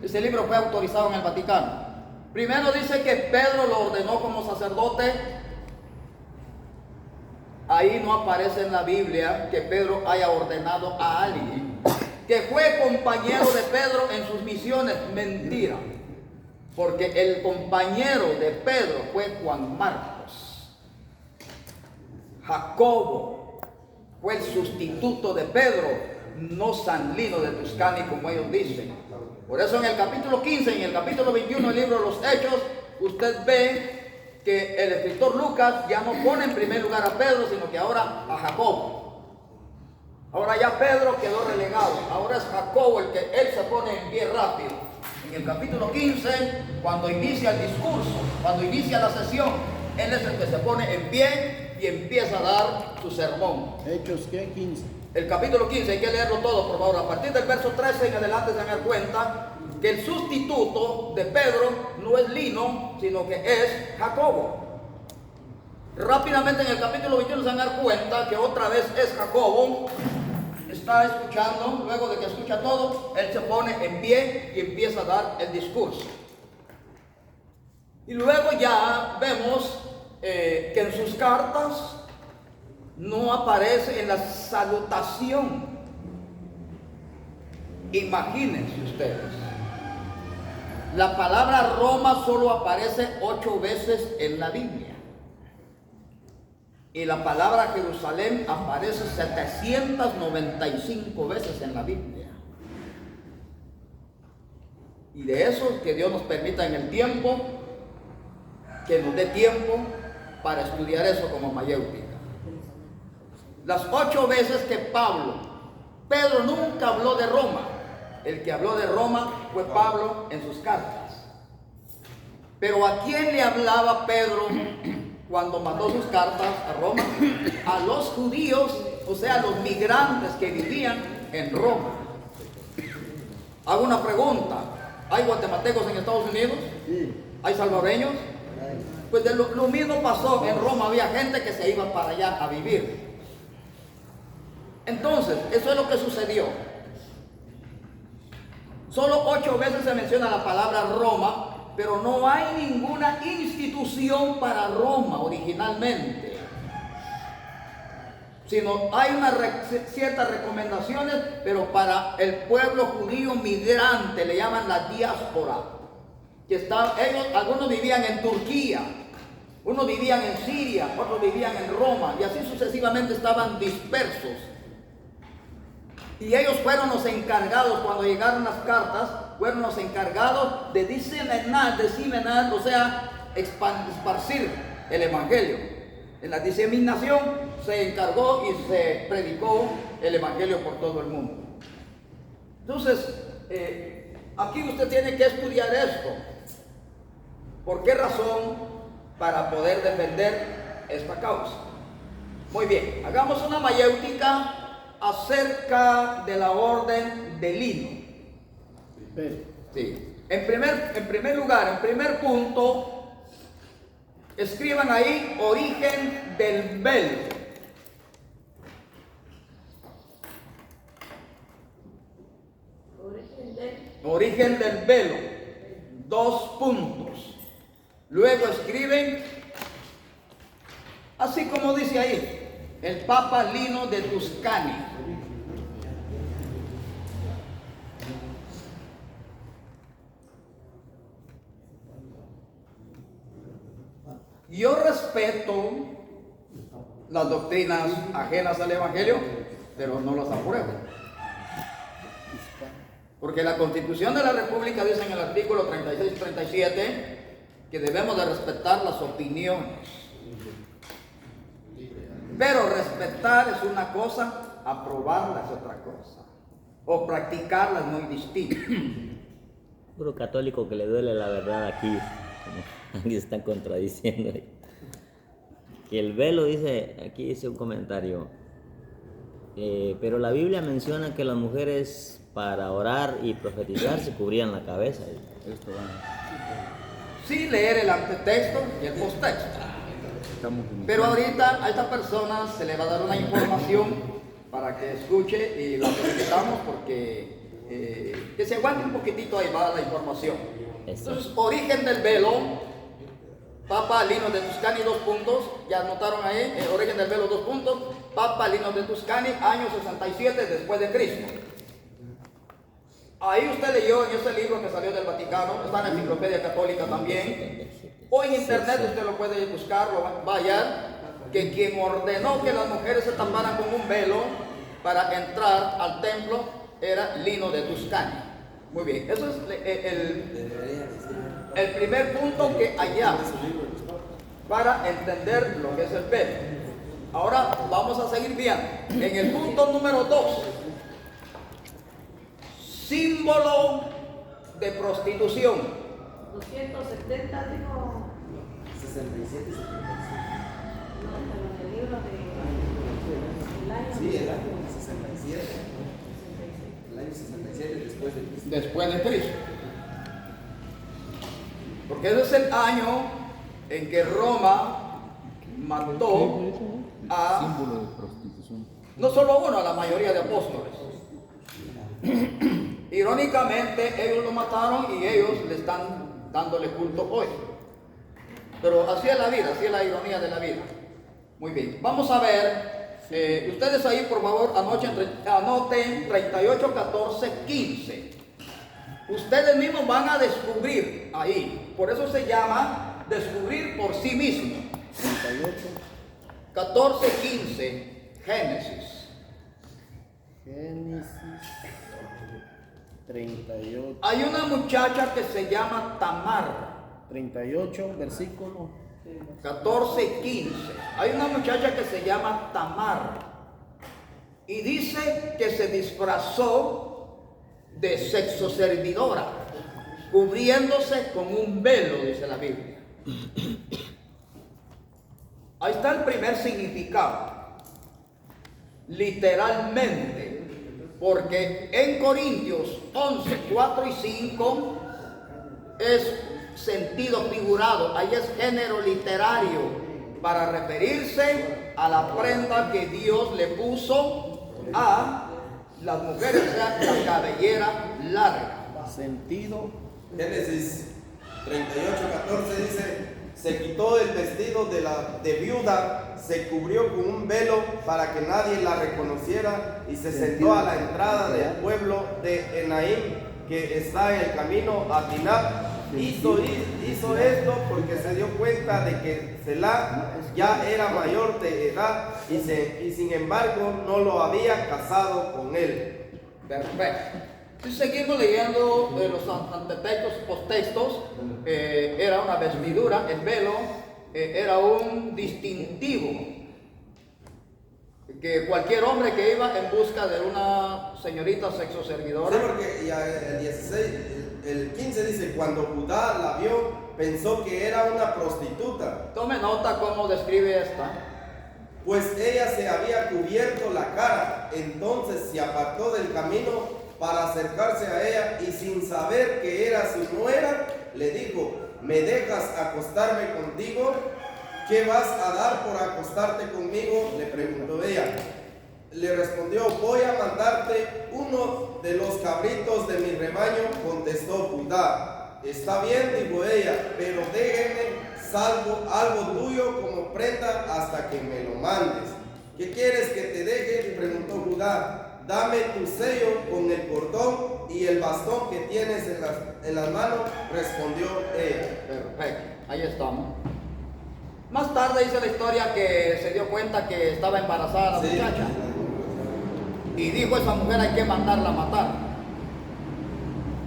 Ese libro fue autorizado en el Vaticano. Primero dice que Pedro lo ordenó como sacerdote. Ahí no aparece en la Biblia que Pedro haya ordenado a alguien que fue compañero de Pedro en sus misiones. Mentira, porque el compañero de Pedro fue Juan Marcos. Jacobo fue el sustituto de Pedro, no San Lino de Tuscany como ellos dicen. Por eso en el capítulo 15 y en el capítulo 21 del libro de los Hechos, usted ve que el escritor Lucas ya no pone en primer lugar a Pedro, sino que ahora a Jacobo. Ahora ya Pedro quedó relegado, ahora es Jacobo el que él se pone en pie rápido. En el capítulo 15, cuando inicia el discurso, cuando inicia la sesión, él es el que se pone en pie y empieza a dar su sermón. Hechos, ¿qué? 15. El capítulo 15, hay que leerlo todo, por favor. A partir del verso 13 en adelante se dan cuenta que el sustituto de Pedro no es Lino, sino que es Jacobo. Rápidamente en el capítulo 21 se dan cuenta que otra vez es Jacobo. Está escuchando, luego de que escucha todo, él se pone en pie y empieza a dar el discurso. Y luego ya vemos que en sus cartas no aparece en la salutación. Imagínense ustedes, la palabra Roma solo aparece 8 veces en la Biblia y la palabra Jerusalén aparece 795 veces en la Biblia. Y de eso que Dios nos permita en el tiempo, que nos dé tiempo para estudiar eso como mayéutica. Las 8 veces que Pedro nunca habló de Roma. El que habló de Roma fue Pablo en sus cartas. Pero ¿a quién le hablaba Pedro cuando mandó sus cartas a Roma? A los judíos, o sea, a los migrantes que vivían en Roma. Hago una pregunta. ¿Hay guatemaltecos en Estados Unidos? ¿Hay salvadoreños? Pues lo mismo pasó en Roma. Había gente que se iba para allá a vivir. Entonces, eso es lo que sucedió. Solo 8 veces se menciona la palabra Roma, pero no hay ninguna institución para Roma originalmente. Sino hay ciertas recomendaciones, pero para el pueblo judío migrante, le llaman la diáspora. Algunos vivían en Turquía, unos vivían en Siria, otros vivían en Roma, y así sucesivamente estaban dispersos. Y ellos fueron los encargados, cuando llegaron las cartas, fueron los encargados de diseminar, o sea, esparcir el evangelio. En la diseminación se encargó y se predicó el evangelio por todo el mundo. Entonces, aquí usted tiene que estudiar esto. ¿Por qué razón? Para poder defender esta causa. Muy bien, hagamos una mayéutica acerca de la orden de Lino. Sí. En primer lugar, en primer punto, escriban ahí origen del velo. Origen del velo. 2 puntos. Luego escriben, así como dice ahí, el Papa Lino de Tuscany. Yo respeto las doctrinas ajenas al Evangelio, pero no las apruebo. Porque la Constitución de la República dice en el artículo 36 y 37 que debemos de respetar las opiniones. Pero respetar es una cosa, aprobarla es otra cosa. O practicarla es muy distinto. Puro católico que le duele la verdad aquí. Aquí se están contradiciendo. Que el velo dice, aquí dice un comentario. Pero la Biblia menciona que las mujeres para orar y profetizar se cubrían la cabeza. Sí, leer el antetexto y el posttexto. Pero ahorita a esta persona se le va a dar una información para que escuche y la felicitamos porque que se aguante un poquitito, ahí va la información. Entonces, origen del velo, Papa Lino de Tuscany, 2 puntos, ya anotaron ahí, origen del velo, 2 puntos, Papa Lino de Tuscany, año 67 después de Cristo. Ahí usted leyó en ese libro que salió del Vaticano, está en la Enciclopedia Católica también, o en internet usted lo puede buscar, vaya, que quien ordenó que las mujeres se taparan con un velo para entrar al templo era Lino de Tuscany. Muy bien, eso es el primer punto que hallamos para entender lo que es el velo. Ahora vamos a seguir viendo. En el punto número 2, símbolo de prostitución. 270, digo. 67 y 75. No, pero en el libro del año. Sí, el año 67. El año 67 después de Cristo. Después de Cristo. Porque ese es el año en que Roma mató a Símbolo de prostitución. no solo uno, a la mayoría de apóstoles. Irónicamente, ellos lo mataron y ellos le están dándole culto hoy. Pero así es la vida, así es la ironía de la vida. Muy bien, vamos a ver, ustedes ahí por favor anoten 38, 14, 15. Ustedes mismos van a descubrir ahí, por eso se llama descubrir por sí mismo. 38. 14, 15, Génesis. Génesis 38. Hay una muchacha que se llama Tamar. 38, versículo. 14, 15. Hay una muchacha que se llama Tamar. Y dice que se disfrazó de sexo servidora, cubriéndose con un velo, dice la Biblia. Ahí está el primer significado. Literalmente, porque en Corintios 11, 4 y 5 es sentido figurado, ahí es género literario para referirse a la prenda que Dios le puso a las mujeres, o sea, la cabellera larga. Sentido. Génesis 38:14 dice: se quitó el vestido de viuda, se cubrió con un velo para que nadie la reconociera y se sentó a la entrada del pueblo de Enaim, que está en el camino a Tinab. Hizo esto porque se dio cuenta de que Selá ya era mayor de edad y sin embargo no lo había casado con él. Perfecto. Si seguimos leyendo los antetextos, posttextos, era una vestidura, el velo era un distintivo que cualquier hombre que iba en busca de una señorita sexo servidora. Sí, porque ya el 15 dice: cuando Judá la vio, pensó que era una prostituta. Tome nota cómo describe esta. Pues ella se había cubierto la cara, entonces se apartó del camino para acercarse a ella y sin saber que era su nuera, le dijo: ¿me dejas acostarme contigo? ¿Qué vas a dar por acostarte conmigo?, le preguntó ella. Le respondió: voy a mandarte uno de los cabritos de mi rebaño, contestó Judá. Está bien, dijo ella, pero déjeme salvo algo tuyo como prenda hasta que me lo mandes. ¿Qué quieres que te deje?, preguntó Judá. Dame tu sello con el cordón y el bastón que tienes en las manos, respondió ella. Perfecto, ahí estamos. Más tarde dice la historia que se dio cuenta que estaba embarazada la Sí. muchacha. Y dijo a esa mujer: hay que mandarla a matar.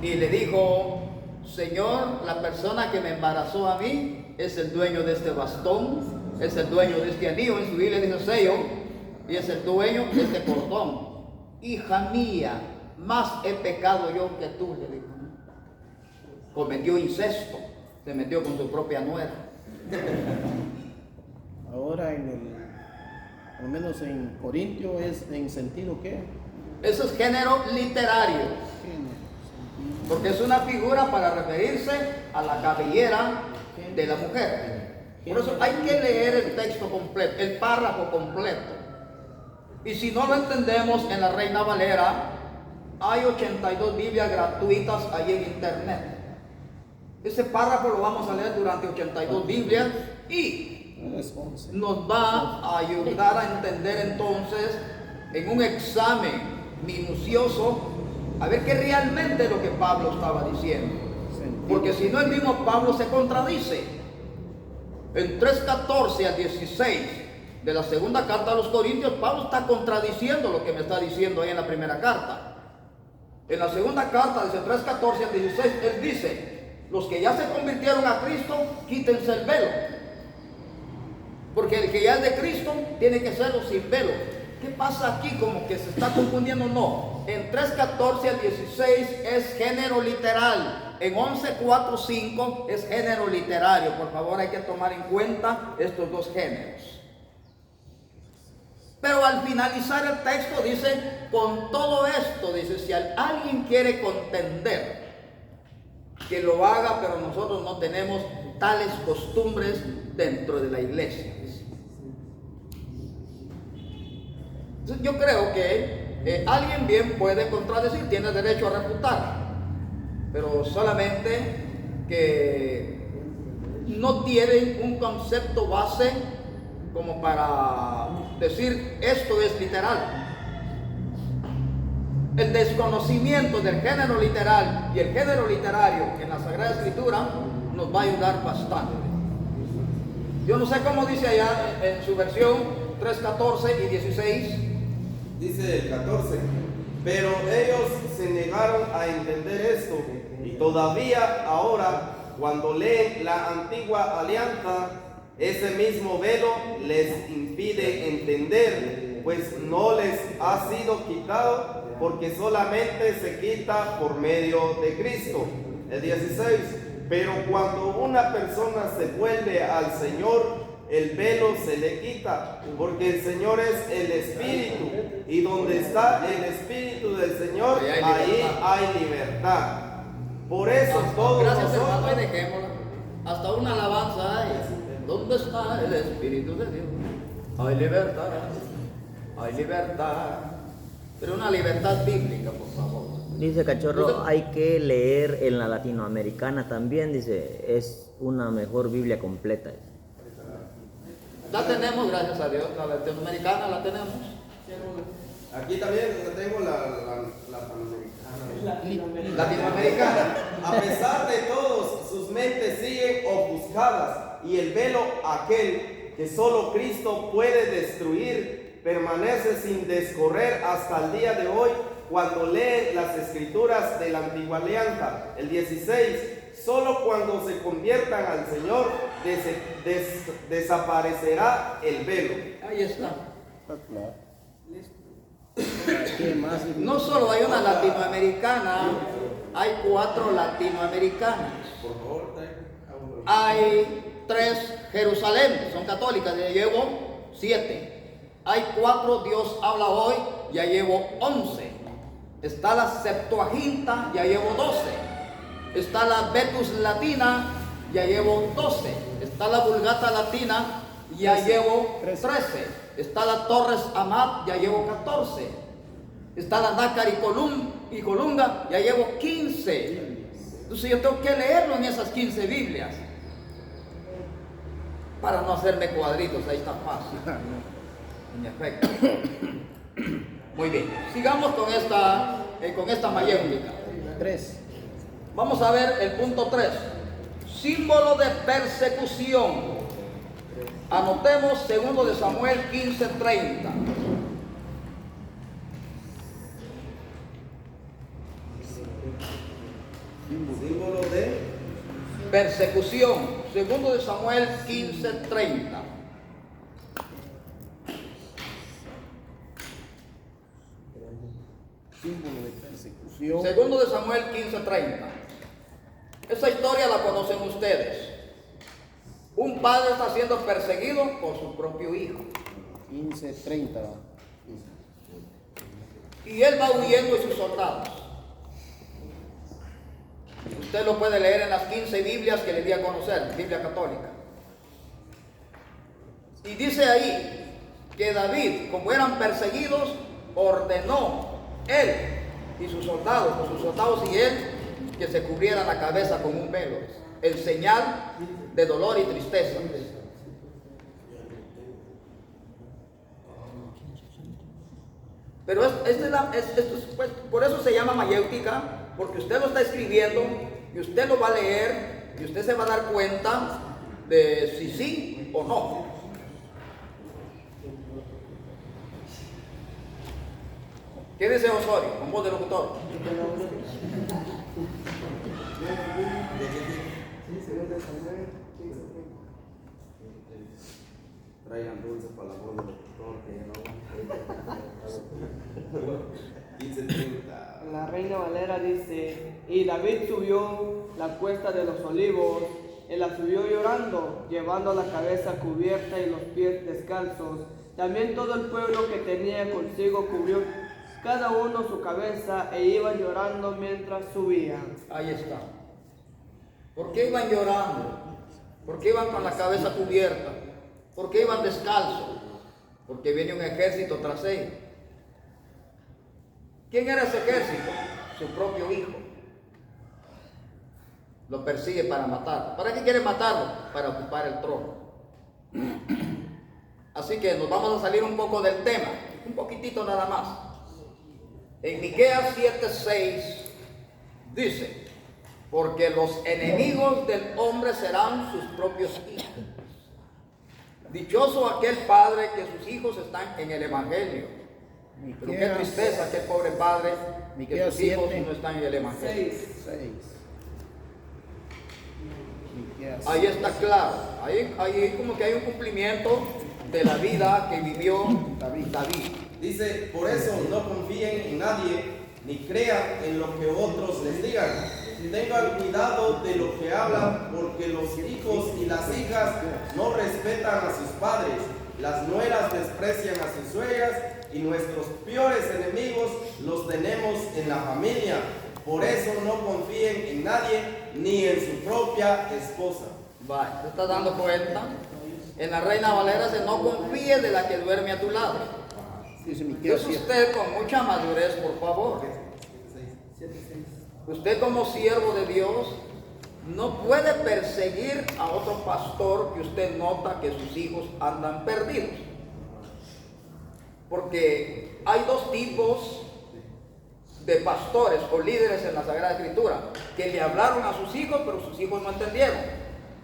Y le dijo: Señor, la persona que me embarazó a mí es el dueño de este bastón, es el dueño de este anillo, en su Biblia dice sello, y es el dueño de este cordón. Hija mía, más he pecado yo que tú, le dijo. Cometió incesto, se metió con su propia nuera. Ahora al menos en Corintio es en sentido ¿qué? Eso es género literario, porque es una figura para referirse a la cabellera de la mujer. Por eso hay que leer el texto completo, el párrafo completo. Y si no lo entendemos en la Reina Valera, hay 82 Biblias gratuitas ahí en internet. Ese párrafo lo vamos a leer durante 82 Biblias y Es 11. nos va a ayudar a entender entonces en un examen minucioso a ver qué realmente es lo que Pablo estaba diciendo. Porque si no, el mismo Pablo se contradice. En 3:14 al 16 de la segunda carta a los Corintios, Pablo está contradiciendo lo que me está diciendo ahí en la primera carta. En la segunda carta, dice 3:14 al 16, él dice: los que ya se convirtieron a Cristo, quítense el velo. Porque el que ya es de Cristo tiene que serlo sin velo. ¿Qué pasa aquí? Como que se está confundiendo. No, en 3:14 al 16 es género literal. En 11:4-5 es género literario. Por favor, hay que tomar en cuenta estos dos géneros. Pero al finalizar el texto dice: con todo esto, dice, si alguien quiere contender, que lo haga, pero nosotros no tenemos tales costumbres dentro de la iglesia. Entonces, yo creo que alguien bien puede contradecir, tiene derecho a refutar, pero solamente que no tienen un concepto base como para decir esto es literal. El desconocimiento del género literal y el género literario en la Sagrada Escritura nos va a ayudar bastante. Yo no sé cómo dice allá en su versión 3:14 y 16. Dice el 14: pero ellos se negaron a entender esto, y todavía ahora, cuando leen la antigua alianza, ese mismo velo les impide entender, pues no les ha sido quitado, porque solamente se quita por medio de Cristo. El 16: pero cuando una persona se vuelve al Señor, el velo se le quita, porque el Señor es el Espíritu, y donde está el Espíritu del Señor, ahí hay libertad. Por eso todos Gracias, hermano, nosotros... y dejémosla. Hasta una alabanza hay. ¿Dónde está el Espíritu de Dios? Hay libertad, hay libertad. Pero una libertad bíblica, por favor. Dice Cachorro, Entonces, hay que leer en la latinoamericana también, dice, es una mejor Biblia completa. la tenemos, gracias a Dios, la latinoamericana la tenemos. Aquí también tengo la Latinoamericana. A pesar de todos, sus mentes siguen ofuscadas, y el velo aquel que solo Cristo puede destruir permanece sin descorrer hasta el día de hoy cuando leen las escrituras de la antigua alianza. El 16: solo cuando se conviertan al Señor desaparecerá el velo. Ahí está. Está claro. ¿Qué más? No solo hay una latinoamericana, hay 4 latinoamericanas. Hay 3 Jerusalén, son católicas, ya llevo 7. Hay 4 Dios habla hoy, ya llevo 11. Está la Septuaginta, ya llevo 12. Está la Vetus Latina, ya llevo 12. Está la Vulgata Latina, ya llevo 13. Está la Torres Amat, ya llevo 14. Está la Nácar y Colunga, ya llevo 15. Entonces yo tengo que leerlo en esas 15 Biblias para no hacerme cuadritos, ahí está fácil. En efecto. Muy bien, sigamos con esta mayéutica. 3. Vamos a ver el punto 3. Símbolo de persecución. Anotemos 2 de Samuel 15:30. Símbolo de Persecución. 2 de Samuel 15:30. Símbolo de persecución. 2 de Samuel 15:30. Esa historia la conocen ustedes. Un padre está siendo perseguido por su propio hijo. 15:30. Y él va huyendo de sus soldados. Usted lo puede leer en las 15 Biblias que le di a conocer, Biblia católica. Y dice ahí que David, como eran perseguidos, ordenó él y sus soldados y él, que se cubrieran la cabeza con un velo, en señal de dolor y tristeza. Pero pues, por eso se llama mayéutica, porque usted lo está escribiendo y usted lo va a leer y usted se va a dar cuenta de si sí o no. ¿Qué dice Osorio con voz de locutor? Traigan dulce para la voz del locutor, que ya no. 15:30. La Reina Valera dice: y David subió la cuesta de los olivos, y la subió llorando, llevando la cabeza cubierta y los pies descalzos. También todo el pueblo que tenía consigo cubrió cada uno su cabeza e iban llorando mientras subían. Ahí está. ¿Por qué iban llorando? ¿Por qué iban con la cabeza cubierta? ¿Por qué iban descalzos? Porque viene un ejército tras ellos. ¿Quién era ese ejército? Su propio hijo. Lo persigue para matar. ¿Para qué quiere matarlo? Para ocupar el trono. Así que nos vamos a salir un poco del tema, un poquitito nada más. En Miqueas 7:6 dice: porque los enemigos del hombre serán sus propios hijos. Dichoso aquel padre que sus hijos están en el evangelio. Pero qué tristeza aquel pobre padre que sus hijos no están en el evangelio. 6. Ahí está claro. Ahí como que hay un cumplimiento de la vida que vivió David. Dice, por eso no confíen en nadie, ni crean en lo que otros les digan. Tengan cuidado de lo que hablan, porque los hijos y las hijas no respetan a sus padres. Las nueras desprecian a sus suegras, y nuestros peores enemigos los tenemos en la familia. Por eso no confíen en nadie, ni en su propia esposa. ¿Se está dando cuenta? En la Reina Valera dice: no confíe de la que duerme a tu lado. Dice Miqueas Entonces usted con mucha madurez, por favor. Usted como siervo de Dios no puede perseguir a otro pastor que usted nota que sus hijos andan perdidos. Porque hay dos tipos de pastores o líderes en la Sagrada Escritura que le hablaron a sus hijos, pero sus hijos no entendieron.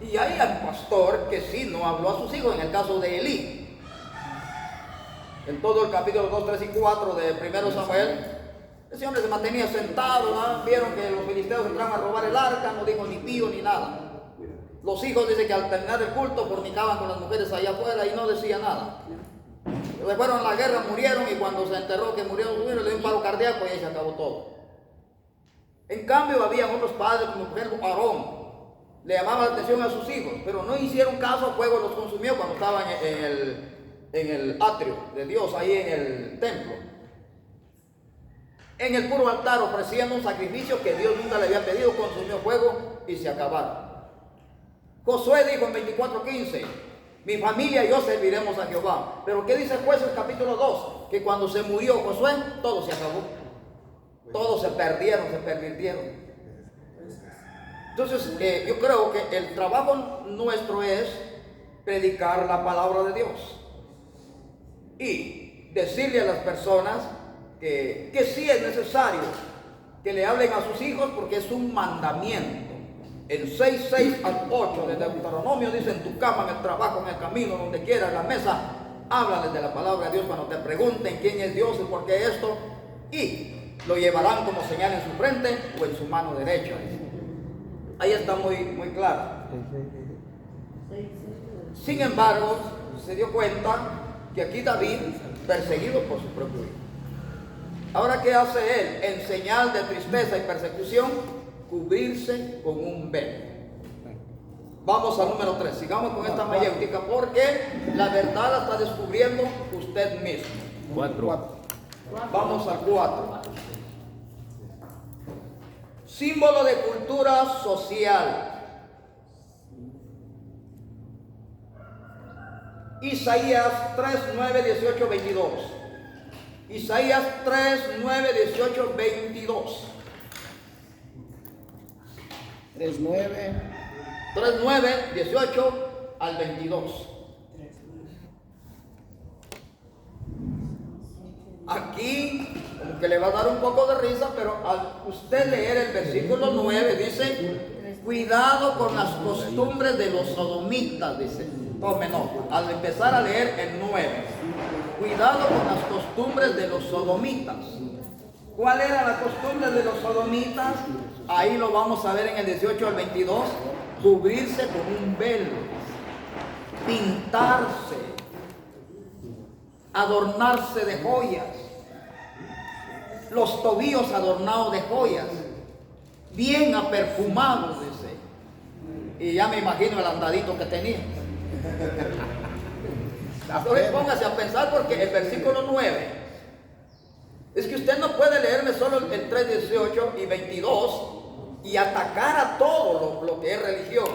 Y hay un pastor que sí no habló a sus hijos, en el caso de Elí. En todo el capítulo 2, 3 y 4 de 1 Samuel, ese hombre se mantenía sentado, ¿no? Vieron que los filisteos entraban a robar el arca, no dijo ni pío ni nada. Los hijos dicen que al terminar el culto fornicaban con las mujeres allá afuera y no decía nada. Se fueron a la guerra, murieron, y cuando se enterró que murieron, le dio un paro cardíaco y ahí se acabó todo. En cambio, había otros padres, como por ejemplo Aarón, le llamaban la atención a sus hijos, pero no hicieron caso, fuego los consumió cuando estaban en el atrio de Dios, ahí en el templo. En el puro altar ofreciendo un sacrificio que Dios nunca le había pedido, consumió fuego y se acabaron. Josué dijo en 24:15: mi familia y yo serviremos a Jehová. Pero ¿qué dice Jueces capítulo 2? Que cuando se murió Josué, todo se acabó. Todos se perdieron, se pervirtieron. Entonces, yo creo que el trabajo nuestro es predicar la palabra de Dios y decirle a las personas que sí es necesario que le hablen a sus hijos, porque es un mandamiento. En 6:6 al 8 de Deuteronomio dice: en tu cama, en el trabajo, en el camino, donde quieras, en la mesa, háblales de la palabra de Dios cuando te pregunten quién es Dios y por qué esto, y lo llevarán como señal en su frente o en su mano derecha. Ahí está muy claro. Sin embargo, se dio cuenta que aquí David, perseguido por su propio hijo. Ahora, ¿qué hace él? En señal de tristeza y persecución, cubrirse con un velo. Vamos al número 3. Sigamos con esta mayéutica, porque la verdad la está descubriendo usted mismo. 4. Vamos al 4. Símbolo de cultura social. Isaías 3, 9, 18, 22. Isaías 3, 9, 18, 22. 3:9. 3, 9, 18 al 22. Aquí, como que le va a dar un poco de risa, pero al usted leer el versículo 9, dice, cuidado con las costumbres de los sodomitas, dice. Tome nota, al empezar a leer el 9, cuidado con las costumbres de los sodomitas. ¿Cuál era la costumbre de los sodomitas? Ahí lo vamos a ver en el 18 al 22, cubrirse con un velo, pintarse, adornarse de joyas, los tobillos adornados de joyas, bien aperfumados, dice. Y ya me imagino el andadito que tenía. Entonces póngase a pensar, porque el versículo 9, es que usted no puede leerme solo el 3, 18 y 22 y atacar a todo lo que es religión.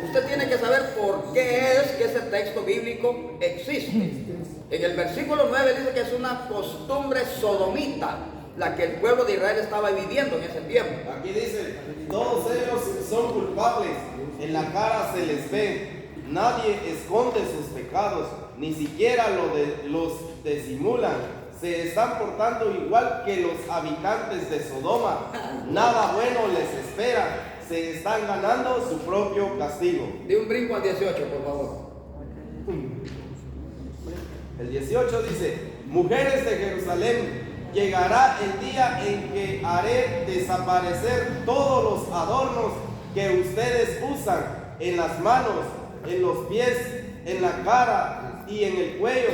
Usted tiene que saber por qué es que ese texto bíblico existe. En el versículo 9 dice que es una costumbre sodomita la que el pueblo de Israel estaba viviendo en ese tiempo. Aquí dice, todos ellos son culpables, en la cara se les ve. Nadie esconde sus pecados, ni siquiera los disimulan. Se están portando igual que los habitantes de Sodoma. Nada bueno les espera. Se están ganando su propio castigo. De un brinco al 18, por favor. El 18 dice, mujeres de Jerusalén, llegará el día en que haré desaparecer todos los adornos que ustedes usan en las manos, en los pies, en la cara y en el cuello,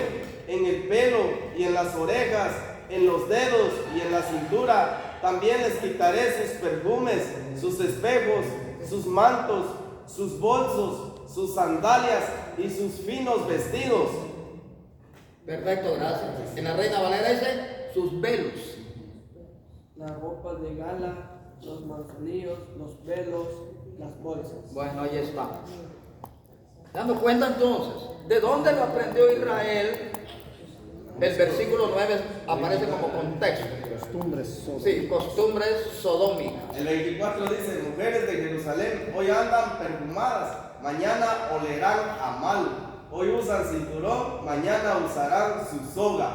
en el pelo y en las orejas, en los dedos y en la cintura. También les quitaré sus perfumes, sus espejos, sus mantos, sus bolsos, sus sandalias y sus finos vestidos. Perfecto, gracias. En la Reina Valera dice sus velos. Las ropas de gala, los manzanillos, los velos, las bolsas. Bueno, ahí está. Dando cuenta entonces, ¿de dónde lo aprendió Israel? El versículo 9 aparece como contexto. Costumbres sodomitas. Sí, costumbres sodómicas. El 24 dice, mujeres de Jerusalén, hoy andan perfumadas, mañana olerán a mal. Hoy usan cinturón, mañana usarán su soga.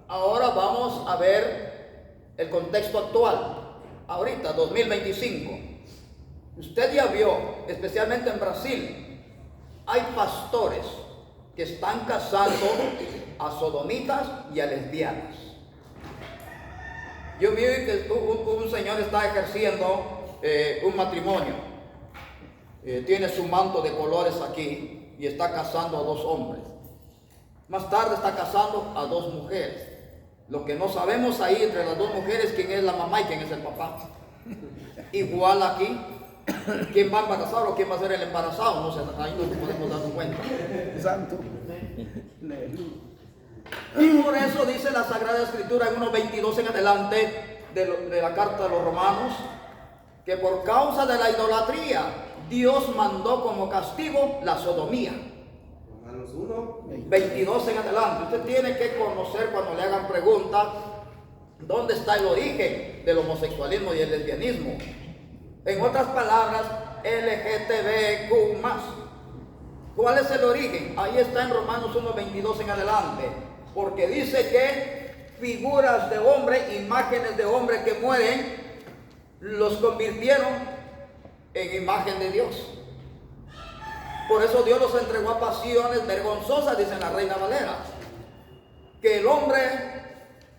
Ahora Vamos a ver el contexto actual. Ahorita, 2025. Usted ya vio, especialmente en Brasil, hay pastores que están casando a sodomitas y a lesbianas. Yo vi que un señor está ejerciendo un matrimonio. Tiene su manto de colores aquí y está casando a 2 hombres. Más tarde está casando a 2 mujeres. Lo que no sabemos ahí entre las 2 mujeres, quién es la mamá y quién es el papá. Igual aquí, quién va a embarazar o quién va a ser el embarazado, no sé, ahí no nos podemos dar cuenta. Santo. Y por eso dice la Sagrada Escritura en 1:22 en adelante de la carta de los Romanos, que por causa de la idolatría Dios mandó como castigo la sodomía. Romanos 1. 22 en adelante. Usted tiene que conocer, cuando le hagan preguntas, dónde está el origen del homosexualismo y el lesbianismo. En otras palabras, LGTBQ+. ¿Cuál es el origen? Ahí está en Romanos 1:22 en adelante. Porque dice que figuras de hombre, imágenes de hombre que mueren, los convirtieron en imagen de Dios. Por eso Dios los entregó a pasiones vergonzosas, dice la Reina Valera. Que el hombre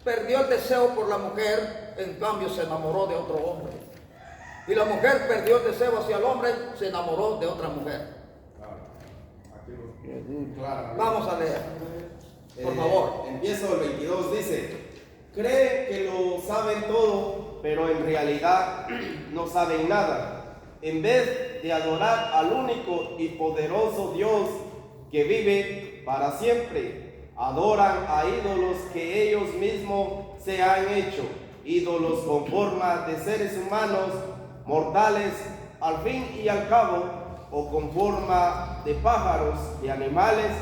perdió el deseo por la mujer, en cambio se enamoró de otro hombre. Y la mujer perdió el deseo hacia el hombre, se enamoró de otra mujer. Vamos a leer, por favor. Empiezo el 22, dice, cree que lo saben todo, pero en realidad no saben nada. En vez de adorar al único y poderoso Dios que vive para siempre, adoran a ídolos que ellos mismos se han hecho, ídolos con forma de seres humanos, mortales al fin y al cabo, o con forma de pájaros y animales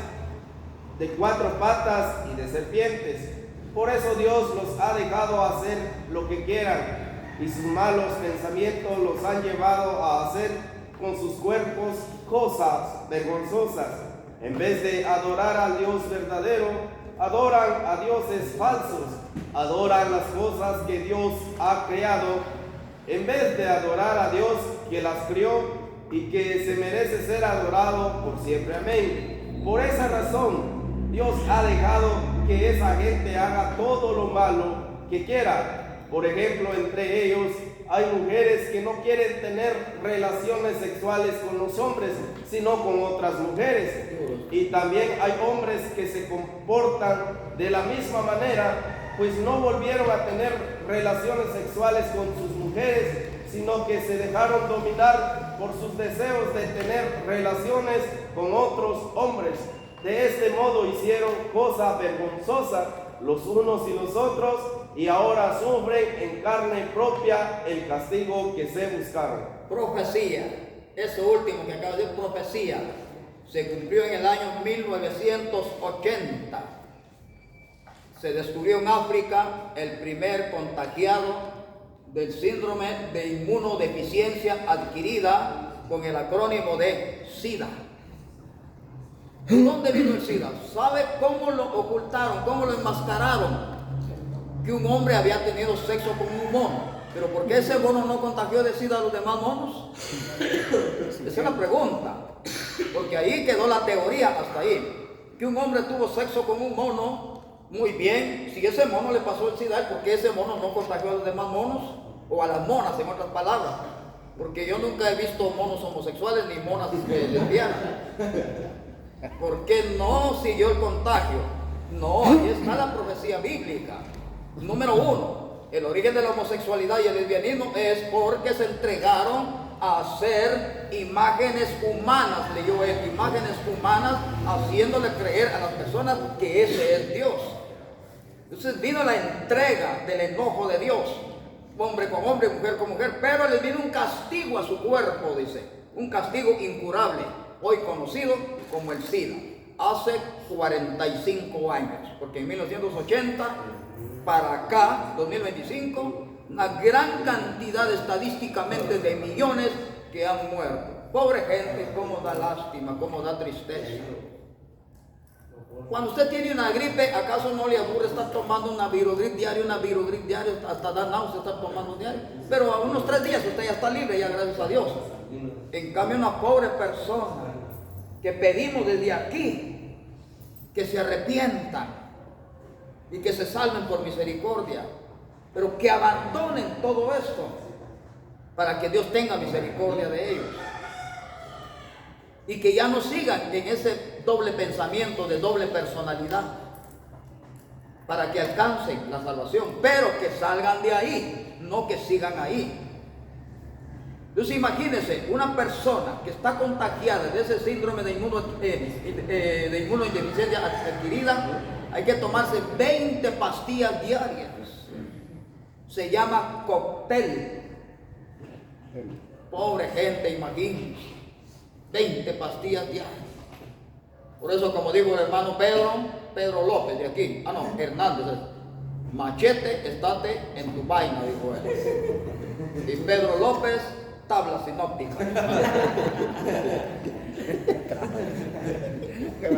de 4 patas y de serpientes. Por eso Dios los ha dejado hacer lo que quieran, y sus malos pensamientos los han llevado a hacer con sus cuerpos cosas vergonzosas. En vez de adorar al Dios verdadero, adoran a dioses falsos, adoran las cosas que Dios ha creado, en vez de adorar a Dios que las crió y que se merece ser adorado por siempre. Amén. Por esa razón, Dios ha dejado que esa gente haga todo lo malo que quiera. Por ejemplo, entre ellos hay mujeres que no quieren tener relaciones sexuales con los hombres, sino con otras mujeres. Y también hay hombres que se comportan de la misma manera, pues no volvieron a tener relaciones sexuales con sus mujeres, sino que se dejaron dominar por sus deseos de tener relaciones con otros hombres. De este modo hicieron cosa vergonzosa los unos y los otros, y ahora sufren en carne propia el castigo que se buscaron. Profecía, eso último que acabo de decir, profecía, se cumplió en el año 1980. Se descubrió en África el primer contagiado del síndrome de inmunodeficiencia adquirida con el acrónimo de SIDA. ¿De dónde vino el SIDA? ¿Sabe cómo lo ocultaron, cómo lo enmascararon? Que un hombre había tenido sexo con un mono. ¿Pero por qué ese mono no contagió de SIDA a los demás monos? Esa es la pregunta. Porque ahí quedó la teoría, hasta ahí. Que un hombre tuvo sexo con un mono, muy bien. Si ese mono le pasó el SIDA, ¿por qué ese mono no contagió a los demás monos? O a las monas, en otras palabras. Porque yo nunca he visto monos homosexuales ni monas lesbianas. ¿Por qué no siguió el contagio? No, ahí está la profecía bíblica. Número 1, el origen de la homosexualidad y el lesbianismo es porque se entregaron a hacer imágenes humanas, leyó él, imágenes humanas, haciéndole creer a las personas que ese es Dios. Entonces vino la entrega del enojo de Dios, hombre con hombre, mujer con mujer, pero les vino un castigo a su cuerpo, dice, un castigo incurable, hoy conocido como el SIDA, hace 45 años, porque en 1980 para acá, 2025, una gran cantidad estadísticamente de millones que han muerto. Pobre gente, cómo da lástima, cómo da tristeza. Cuando usted tiene una gripe, ¿acaso no le aburre estar tomando una Virogrip diario, hasta da náusea estar tomando diario? Pero a unos 3 días usted ya está libre, ya gracias a Dios. En cambio, una pobre persona que pedimos desde aquí que se arrepientan y que se salven por misericordia, pero que abandonen todo esto para que Dios tenga misericordia de ellos y que ya no sigan en ese doble pensamiento de doble personalidad para que alcancen la salvación, pero que salgan de ahí, no que sigan ahí. Entonces imagínense una persona que está contagiada de ese síndrome de inmunodeficiencia adquirida. Hay que tomarse 20 pastillas diarias. Se llama cóctel. Pobre gente, imagínense. 20 pastillas diarias. Por eso, como dijo el hermano Pedro López de aquí. Hernández. Machete, estate en tu vaina, dijo él. Y Pedro López, tabla sinóptica.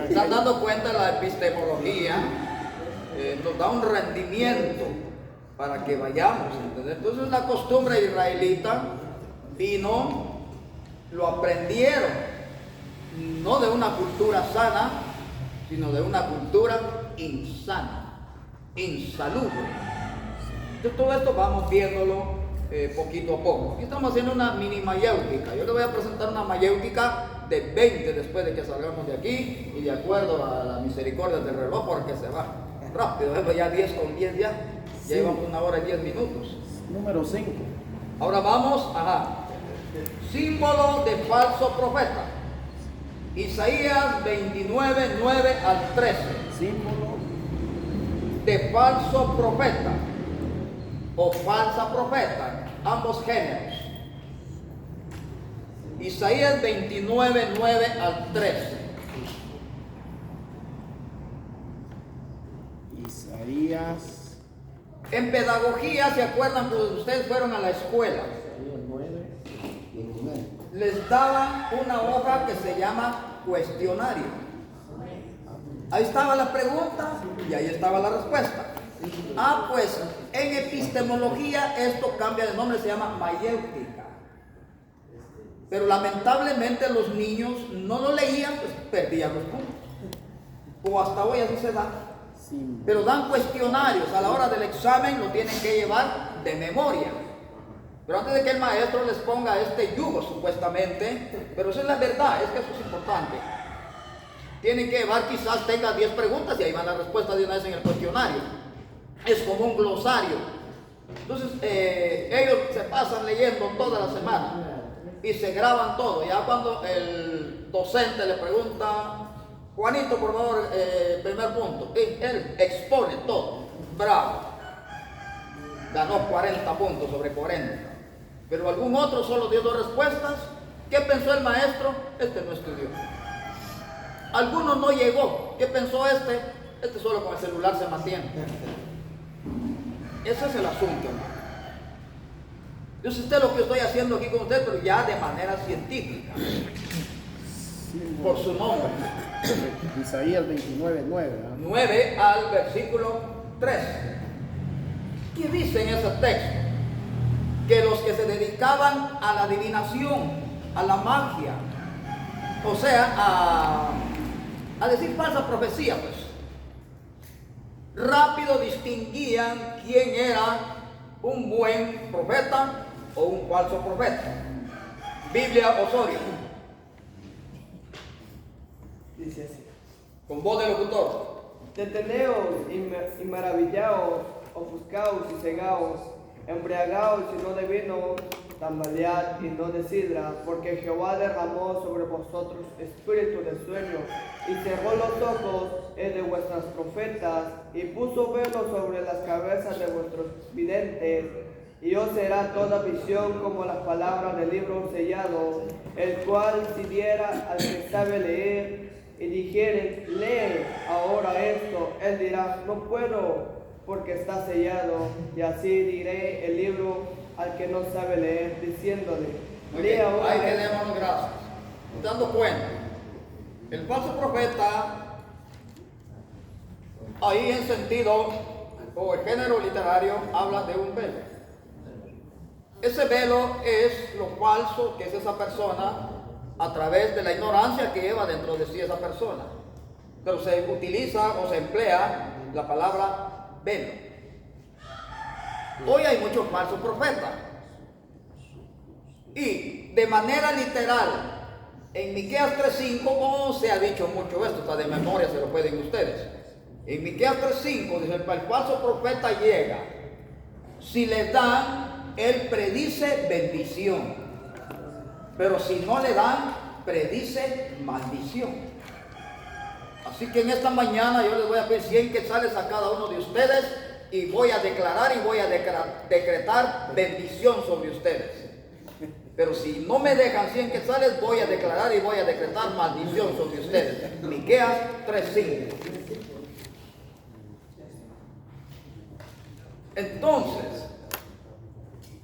Están dando cuenta de la epistemología, nos da un rendimiento para que vayamos, ¿entendés? Entonces la costumbre israelita vino, lo aprendieron, no de una cultura sana, sino de una cultura insana, insalubre. Entonces todo esto vamos viéndolo poquito a poco. Aquí estamos haciendo una mini mayéutica. Yo le voy a presentar una mayéutica de 20 después de que salgamos de aquí, y de acuerdo a la misericordia del reloj, porque se va rápido, ya 10 con 10 ya llevamos 1 hora y 10 minutos. Número 5. Ahora vamos, símbolo de falso profeta. Isaías 29, 9 al 13. Símbolo De falso profeta o falsa profeta, ambos géneros. Isaías 29, 9 al 13. Isaías, En pedagogía, ¿se acuerdan cuando ustedes fueron a la escuela? Isaías 9, 19. Les daban una hoja que se llama cuestionario. Ahí estaba la pregunta y ahí estaba la respuesta. Pues en epistemología esto cambia de nombre, se llama mayéutica. Pero lamentablemente los niños no lo leían, pues perdían los puntos. O hasta hoy así se da. Sí. Pero dan cuestionarios, a la hora del examen lo tienen que llevar de memoria. Pero antes de que el maestro les ponga este yugo supuestamente, pero esa es la verdad, es que eso es importante. Tienen que llevar, quizás tenga 10 preguntas y ahí van las respuestas de una vez en el cuestionario. Es como un glosario. Entonces ellos se pasan leyendo toda la semana y se graban todo. Ya cuando el docente le pregunta, Juanito, por favor, primer punto, y él expone todo. Bravo. Ganó 40 puntos sobre 40. Pero algún otro solo dio 2 respuestas. ¿Qué pensó el maestro? Este no estudió. Alguno no llegó. ¿Qué pensó este? Este solo con el celular se mantiene. Ese es el asunto, hermano. Yo sé usted lo que estoy haciendo aquí con usted, pero ya de manera científica. Por su nombre. Isaías 29, 9. 9 al versículo 3. ¿Qué dice en ese texto? Que los que se dedicaban a la adivinación, a la magia, o sea, a decir falsa profecía, pues, rápido distinguían quién era un buen profeta o un falso profeta. Biblia Osorio. Dice así: Con voz de locutor. Deteneos y maravillaos, ofuscaos y cegaos, embriagaos y no de vino, tambalead y no de sidra, porque Jehová derramó sobre vosotros espíritu de sueño, y cerró los ojos de vuestras profetas, y puso velo sobre las cabezas de vuestros videntes, y os será toda visión como la palabra del libro sellado, el cual si diera al que sabe leer, y dijere, lee ahora esto, él dirá, no puedo, porque está sellado, y así diré el libro al que no sabe leer, diciéndole, lee ahora. Ahí quedémonos, gracias. Dando cuenta, el falso profeta, ahí en sentido, o el género literario, habla de un velo. Ese velo es lo falso que es esa persona a través de la ignorancia que lleva dentro de sí esa persona. Pero se utiliza o se emplea la palabra velo. Hoy hay muchos falsos profetas. Y de manera literal, en Miqueas 3:5 no se ha dicho mucho esto, está de memoria, se lo pueden ustedes. En Miqueas 3:5 dice, el falso profeta llega, si le dan, él predice bendición. Pero si no le dan, predice maldición. Así que en esta mañana yo les voy a pedir 100 quetzales a cada uno de ustedes y voy a declarar y voy a decretar bendición sobre ustedes. Pero si no me dejan 100 quetzales, voy a declarar y voy a decretar maldición sobre ustedes. Miqueas 3:5. Entonces,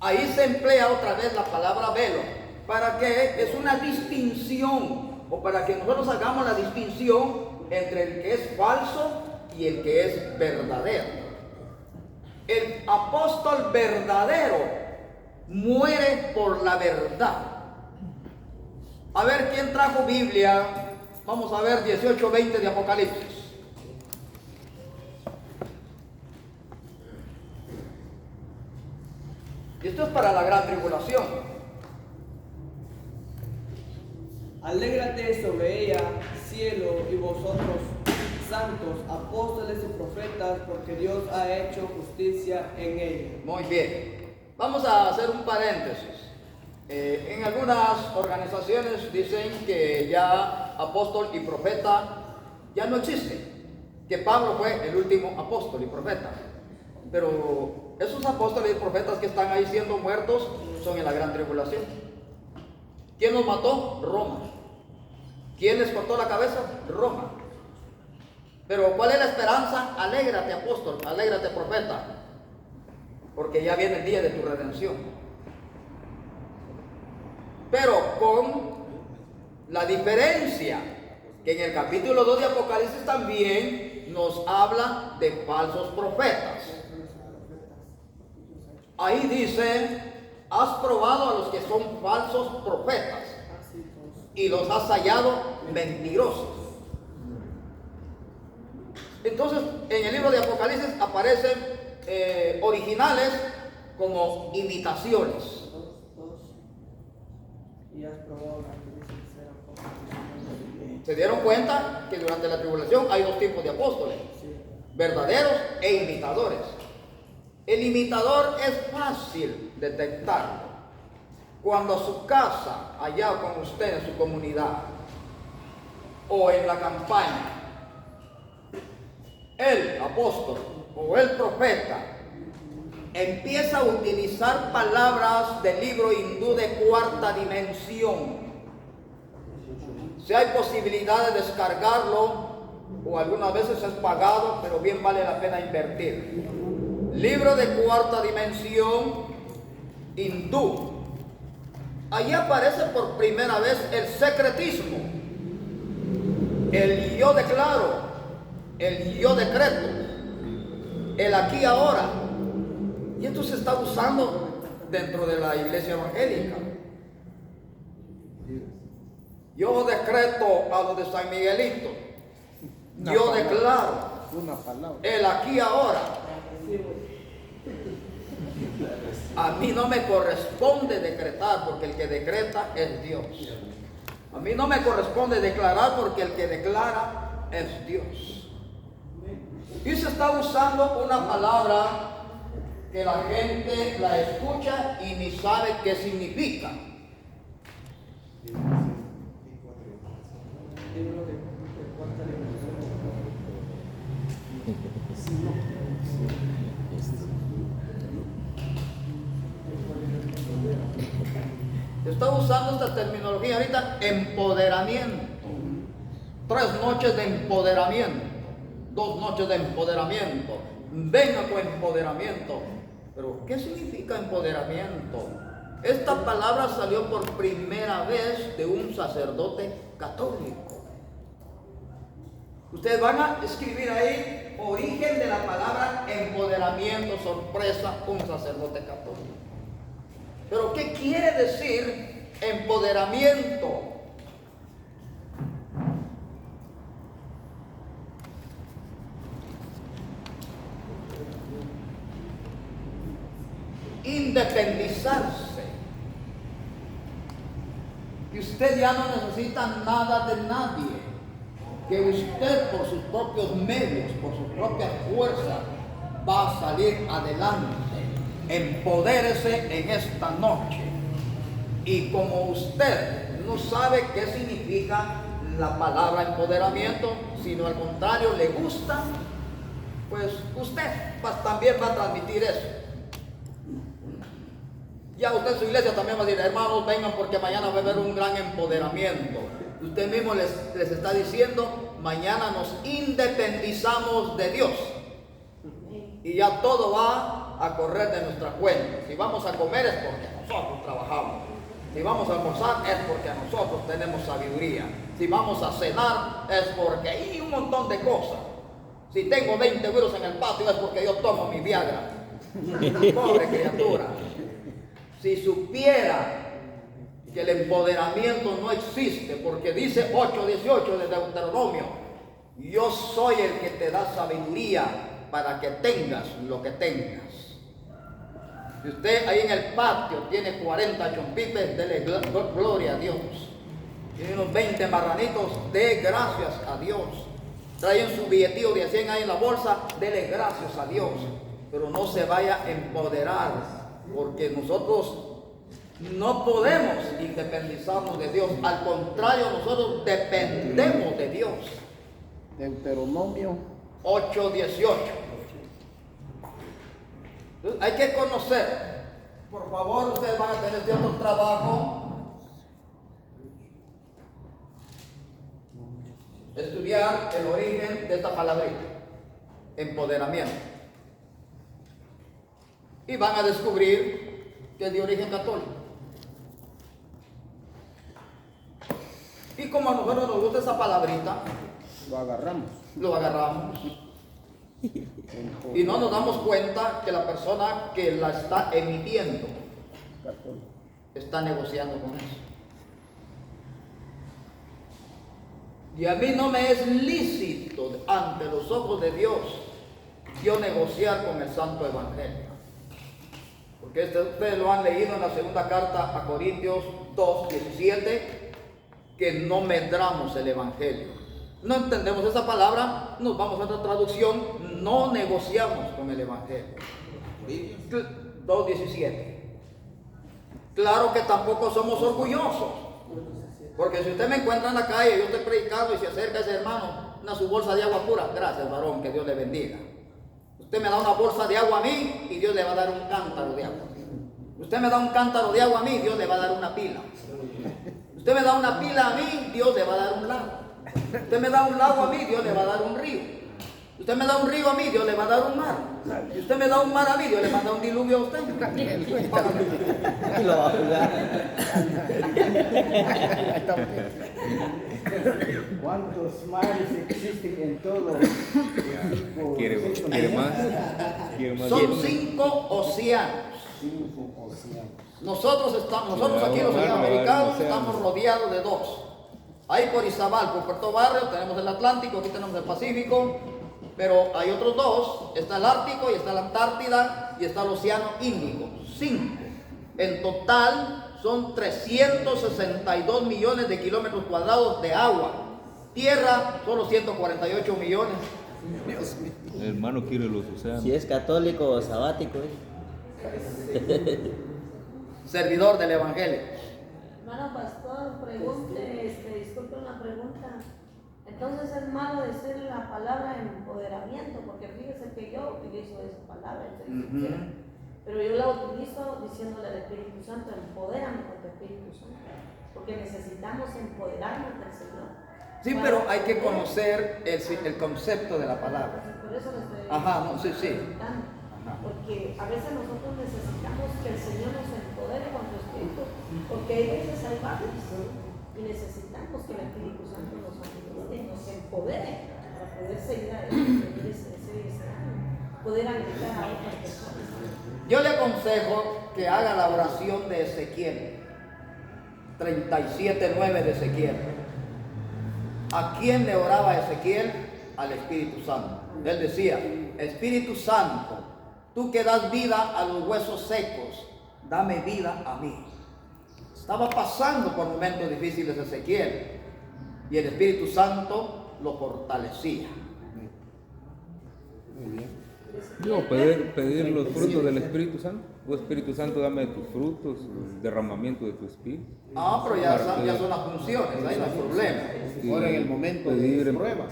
ahí se emplea otra vez la palabra velo. ¿Para qué? Es una distinción, o para que nosotros hagamos la distinción entre el que es falso y el que es verdadero. El apóstol verdadero muere por la verdad. A ver, ¿quién trajo Biblia? Vamos a ver 18:20 de Apocalipsis. Y esto es para la gran tribulación. Alégrate sobre ella, cielo, y vosotros, santos, apóstoles y profetas, porque Dios ha hecho justicia en ella. Muy bien. Vamos a hacer un paréntesis. En algunas organizaciones dicen que ya apóstol y profeta ya no existen, que Pablo fue el último apóstol y profeta. Pero esos apóstoles y profetas que están ahí siendo muertos son en la gran tribulación. ¿Quién los mató? Roma. ¿Quién les cortó la cabeza? Roma. Pero ¿cuál es la esperanza? Alégrate, apóstol, alégrate, profeta, porque ya viene el día de tu redención. Pero con la diferencia que en el capítulo 2 de Apocalipsis también nos habla de falsos profetas. Ahí dice, has probado a los que son falsos profetas y los has hallado mentirosos. Entonces, en el libro de Apocalipsis aparecen originales como imitaciones. ¿Se dieron cuenta que durante la tribulación hay dos tipos de apóstoles? Verdaderos e imitadores. El imitador es fácil detectarlo. Cuando a su casa, allá con usted en su comunidad, o en la campaña, el apóstol o el profeta empieza a utilizar palabras del libro hindú de cuarta dimensión. Si hay posibilidad de descargarlo, o algunas veces es pagado, pero bien vale la pena invertir. Libro de cuarta dimensión hindú. Allí aparece por primera vez el secretismo, el yo declaro, el yo decreto, el aquí y ahora. Y esto se está usando dentro de la iglesia evangélica. Yo decreto a los de San Miguelito. Yo declaro el aquí y ahora. A mí no me corresponde decretar, porque el que decreta es Dios. A mí no me corresponde declarar, porque el que declara es Dios. Y se está usando una palabra que la gente la escucha y ni sabe qué significa. Se está usando esta terminología ahorita, empoderamiento. 3 noches de empoderamiento, 2 noches de empoderamiento. Venga con empoderamiento. Pero ¿qué significa empoderamiento? Esta palabra salió por primera vez de un sacerdote católico. Ustedes van a escribir ahí origen de la palabra empoderamiento, sorpresa, un sacerdote católico. Pero ¿qué quiere decir empoderamiento? Independizarse. Que usted ya no necesita nada de nadie. Que usted por sus propios medios, por su propia fuerza, va a salir adelante. Empodérese en esta noche. Y como usted no sabe qué significa la palabra empoderamiento, sino al contrario le gusta, pues usted también va a transmitir eso. Ya usted en su iglesia también va a decir, hermanos, vengan porque mañana va a haber un gran empoderamiento. Usted mismo les está diciendo, mañana nos independizamos de Dios. Y ya todo va a correr de nuestra cuenta. Si vamos a comer es porque nosotros trabajamos. Si vamos a almorzar es porque nosotros tenemos sabiduría. Si vamos a cenar es porque hay un montón de cosas. Si tengo 20 euros en el patio es porque yo tomo mi Viagra. Pobre criatura. Si supiera que el empoderamiento no existe, porque dice 8:18 de Deuteronomio, yo soy el que te da sabiduría para que tengas lo que tengas. Si usted ahí en el patio tiene 40 chompipes, dele gloria a Dios. Tiene unos 20 marranitos, dé gracias a Dios. Traen su billetillo de 100 ahí en la bolsa, dele gracias a Dios. Pero no se vaya a empoderar, porque nosotros no podemos independizarnos de Dios. Al contrario, nosotros dependemos de Dios. Deuteronomio 8:18. Hay que conocer. Por favor, ustedes van a tener cierto trabajo. estudiar el origen de esta palabrita, empoderamiento. Y van a descubrir que es de origen católico. Y como a nosotros nos gusta esa palabrita, Lo agarramos. lo agarramos. Y no nos damos cuenta que la persona que la está emitiendo Católico. está negociando con eso. Y a mí no me es lícito ante los ojos de Dios yo negociar con el Santo Evangelio. Porque ustedes lo han leído en la segunda carta a Corintios 2:17, que no medramos el Evangelio. No entendemos esa palabra, nos vamos a otra traducción, no negociamos con el Evangelio. 2:17. Claro que tampoco somos orgullosos. Porque si usted me encuentra en la calle, yo estoy predicando y se acerca ese hermano, su bolsa de agua pura, gracias varón, que Dios le bendiga. Usted me da una bolsa de agua a mí y Dios le va a dar un cántaro de agua. Usted me da un cántaro de agua a mí, Dios le va a dar una pila. Usted me da una pila a mí, Dios le va a dar un lago. Usted me da un lago a mí, Dios le va a dar un río. Usted me da un río a mí, Dios le va a dar un mar. Si usted me da un mar a mí, Dios le manda un diluvio a usted. Y lo va a jugar. ¿Cuántos mares existen en todo? ¿Quiere más? Son 5 océanos. 5 océanos. Nosotros aquí los americanos estamos rodeados de 2. Ahí por Izabal, por Puerto Barrio, tenemos el Atlántico, aquí tenemos el Pacífico, pero hay otros 2, está el Ártico y está la Antártida y está el Océano Índico, 5. En total son 362 millones de kilómetros cuadrados de agua. Tierra, solo 148 millones. El hermano quiere los océanos. Si es católico o sabático. Servidor del Evangelio. Hermano pastor, pregunte, disculpe una pregunta. Entonces es malo decir la palabra empoderamiento, porque fíjese que yo utilizo esa palabra, pero yo la utilizo diciéndole al Espíritu Santo, empodérame con tu Espíritu Santo, porque necesitamos empoderarnos del Señor. Sí, pero hay que conocer el concepto de la palabra. Por eso le estoy preguntando. Porque a veces nosotros necesitamos que el Señor nos empodere con su Espíritu, porque hay veces hay valles y necesitamos que el Espíritu Santo nos ayude, nos empodere para poder seguir adelante, poder alimentar a otras personas. Yo le aconsejo que haga la oración de Ezequiel, 37:9 de Ezequiel. ¿A quién le oraba Ezequiel? Al Espíritu Santo. Él decía, Espíritu Santo, tú que das vida a los huesos secos, dame vida a mí. Estaba pasando por momentos difíciles Ezequiel y el Espíritu Santo lo fortalecía. Muy bien. No, pedir los frutos del Espíritu Santo. Oh Espíritu Santo, dame tus frutos, el derramamiento de tu Espíritu. Pero ya son las funciones, ahí no hay problema. Ahora en el momento pedir de prueba.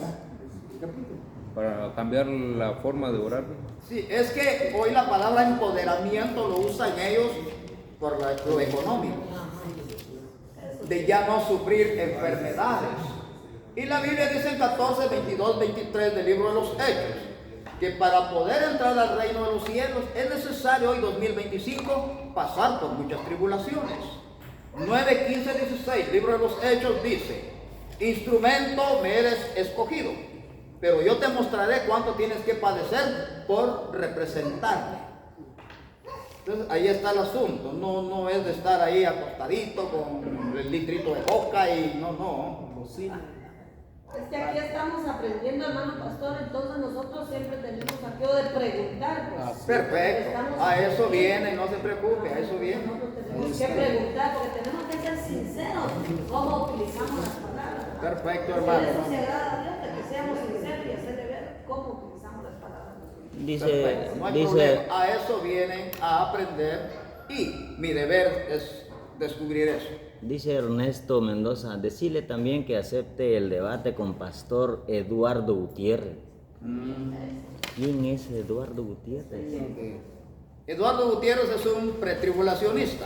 para cambiar la forma de orar. Sí, es que hoy la palabra empoderamiento lo usan ellos por lo económico, de ya no sufrir enfermedades. Y la Biblia dice en 14, 22, 23 del libro de los Hechos, que para poder entrar al reino de los cielos es necesario hoy 2025 pasar por muchas tribulaciones. 9, 15, 16, libro de los Hechos dice, instrumento me eres escogido, pero yo te mostraré cuánto tienes que padecer por representarme. Entonces ahí está el asunto, no es de estar ahí acostadito con el litrito de coca y no. Es que aquí estamos aprendiendo, hermano pastor, entonces nosotros siempre tenemos aquello de preguntar. Pues. Perfecto, a eso viene, no se preocupe, a eso viene. Nosotros tenemos que preguntar, porque tenemos que ser sinceros cómo utilizamos las palabras. Perfecto, Por hermano. eso se agrada a Dios que seamos sinceros y hacerle ver cómo utilizamos las palabras. Perfecto, no hay problema, a eso viene, a aprender, y mi deber es descubrir eso. Dice Ernesto Mendoza, decirle también que acepte el debate con Pastor Eduardo Gutiérrez. ¿Quién es Eduardo Gutiérrez? Eduardo Gutiérrez es un pretribulacionista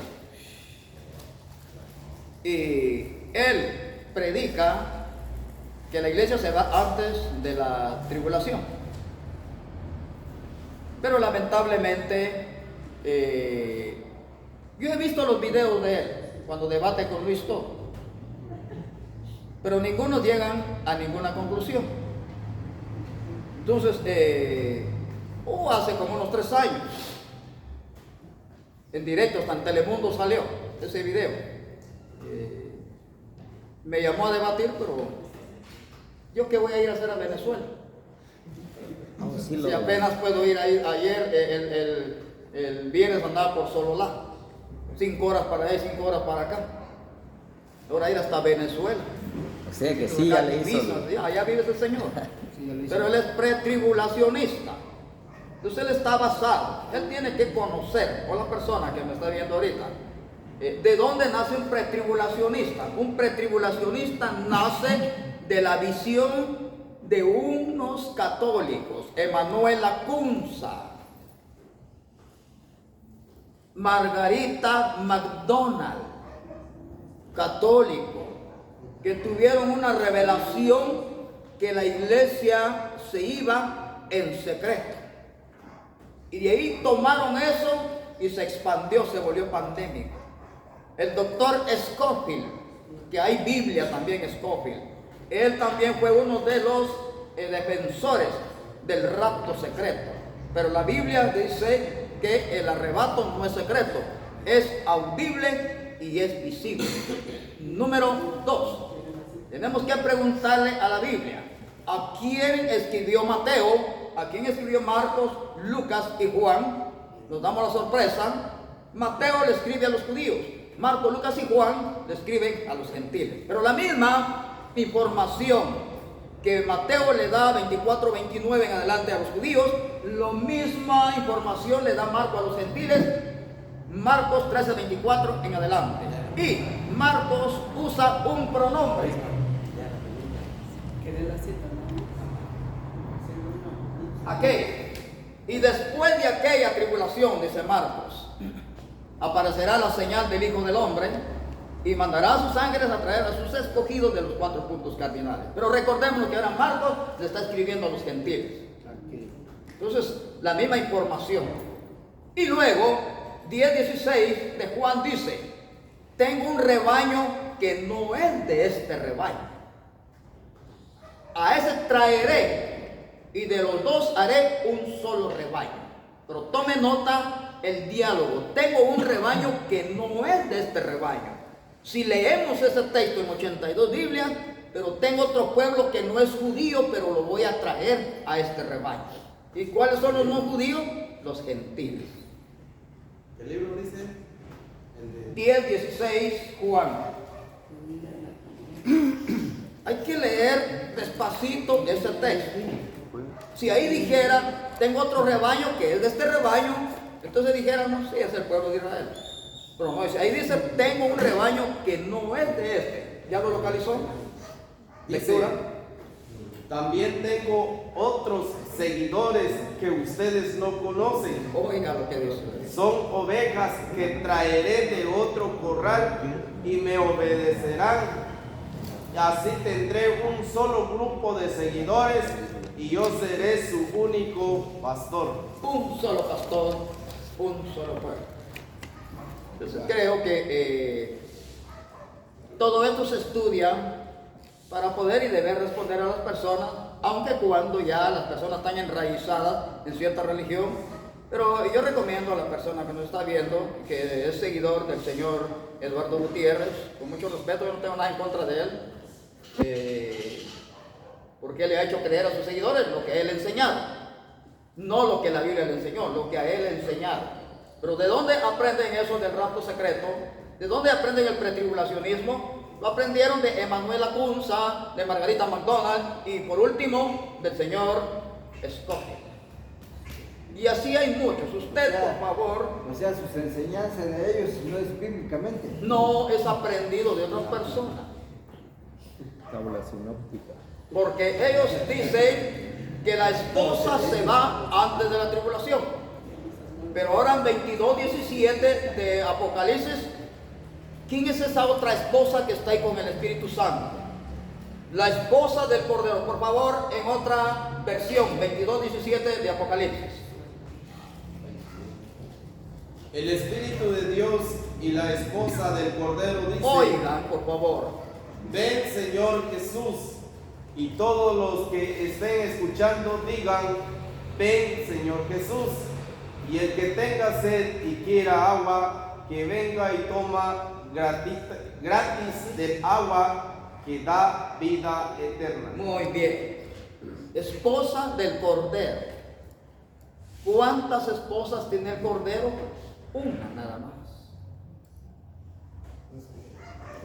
y él predica que la iglesia se va antes de la tribulación. Pero lamentablemente, yo he visto los videos de él cuando debate con Luis Toro, pero ninguno llegan a ninguna conclusión. Entonces, hace como unos 3 años, en directo, hasta en Telemundo salió ese video. Me llamó a debatir, pero ¿yo qué voy a ir a hacer a Venezuela? Si apenas puedo ir ahí. Ayer, el viernes andaba por Sololá, 5 horas para allá y 5 horas para acá. Ahora ir hasta Venezuela. O sea que sí, ya le hizo. Allá vive ese señor. Pero él es pretribulacionista. Entonces él está basado. Él tiene que conocer, o la persona que me está viendo ahorita, ¿de dónde nace un pretribulacionista? Un pretribulacionista nace de la visión de unos católicos, Emanuel Lacunza, Margarita McDonald, católico, que tuvieron una revelación que la iglesia se iba en secreto. Y de ahí tomaron eso y se expandió, se volvió pandémico. El doctor Scofield, que hay Biblia también Scofield, él también fue uno de los defensores del rapto secreto. Pero la Biblia dice que el arrebato no es secreto, es audible y es visible. Número 2, tenemos que preguntarle a la Biblia, ¿a quién escribió Mateo? ¿A quién escribió Marcos, Lucas y Juan? Nos damos la sorpresa. Mateo le escribe a los judíos, Marcos, Lucas y Juan le escriben a los gentiles. Pero la misma información que Mateo le da 24, 29 en adelante a los judíos, la misma información le da Marcos a los gentiles, Marcos 13, 24 en adelante. Y Marcos usa un pronombre. Aquel. Y después de aquella tribulación, dice Marcos, aparecerá la señal del Hijo del Hombre y mandará a sus ángeles a traer a sus escogidos de los 4 puntos cardinales. Pero recordemos que ahora Marcos le está escribiendo a los gentiles. Entonces, la misma información. Y luego, 10:16 de Juan dice, tengo un rebaño que no es de este rebaño. A ese traeré y de los 2 haré un solo rebaño. Pero tome nota el diálogo. Tengo un rebaño que no es de este rebaño. Si leemos ese texto en 82 Biblias, pero tengo otro pueblo que no es judío, pero lo voy a traer a este rebaño. ¿Y cuáles son los no judíos? Los gentiles. ¿El libro dice? 10:16 Juan. Hay que leer despacito ese texto. Si ahí dijera, tengo otro rebaño que es de este rebaño, entonces dijéramos, sí, es el pueblo de Israel. Pero no, ahí dice, tengo un rebaño que no es de este. ¿Ya lo localizó? Lectura. También tengo otros seguidores que ustedes no conocen. Oiga lo que dice. Son ovejas que traeré de otro corral y me obedecerán. Y así tendré un solo grupo de seguidores y yo seré su único pastor. Un solo pastor, un solo pueblo. Entonces creo que todo esto se estudia para poder y deber responder a las personas, aunque cuando ya las personas están enraizadas en cierta religión. Pero yo recomiendo a la persona que nos está viendo, que es seguidor del señor Eduardo Gutiérrez, con mucho respeto, yo no tengo nada en contra de él, porque él le ha hecho creer a sus seguidores lo que él enseñaba, no lo que la Biblia le enseñó, lo que a él le enseñaba. Pero ¿de dónde aprenden eso del rapto secreto? ¿De dónde aprenden el pretribulacionismo? Lo aprendieron de Emanuel Lacunza, de Margarita McDonald y por último del señor Scofield. Y así hay muchos. Usted, por favor. O sea, sus enseñanzas de ellos no es bíblicamente. No es aprendido de otras personas. Tabla sinóptica. Porque ellos dicen que la esposa se va antes de la tribulación. Pero ahora en 22:17 de Apocalipsis, ¿quién es esa otra esposa que está ahí con el Espíritu Santo? La esposa del Cordero. Por favor, en otra versión, 22:17 de Apocalipsis. El Espíritu de Dios y la esposa del Cordero dice: Oigan, por favor. Ven, Señor Jesús. Y todos los que estén escuchando digan: ven, Señor Jesús. Y el que tenga sed y quiera agua, que venga y toma gratis del agua que da vida eterna. Muy bien. Esposa del Cordero. ¿Cuántas esposas tiene el Cordero? Una nada más.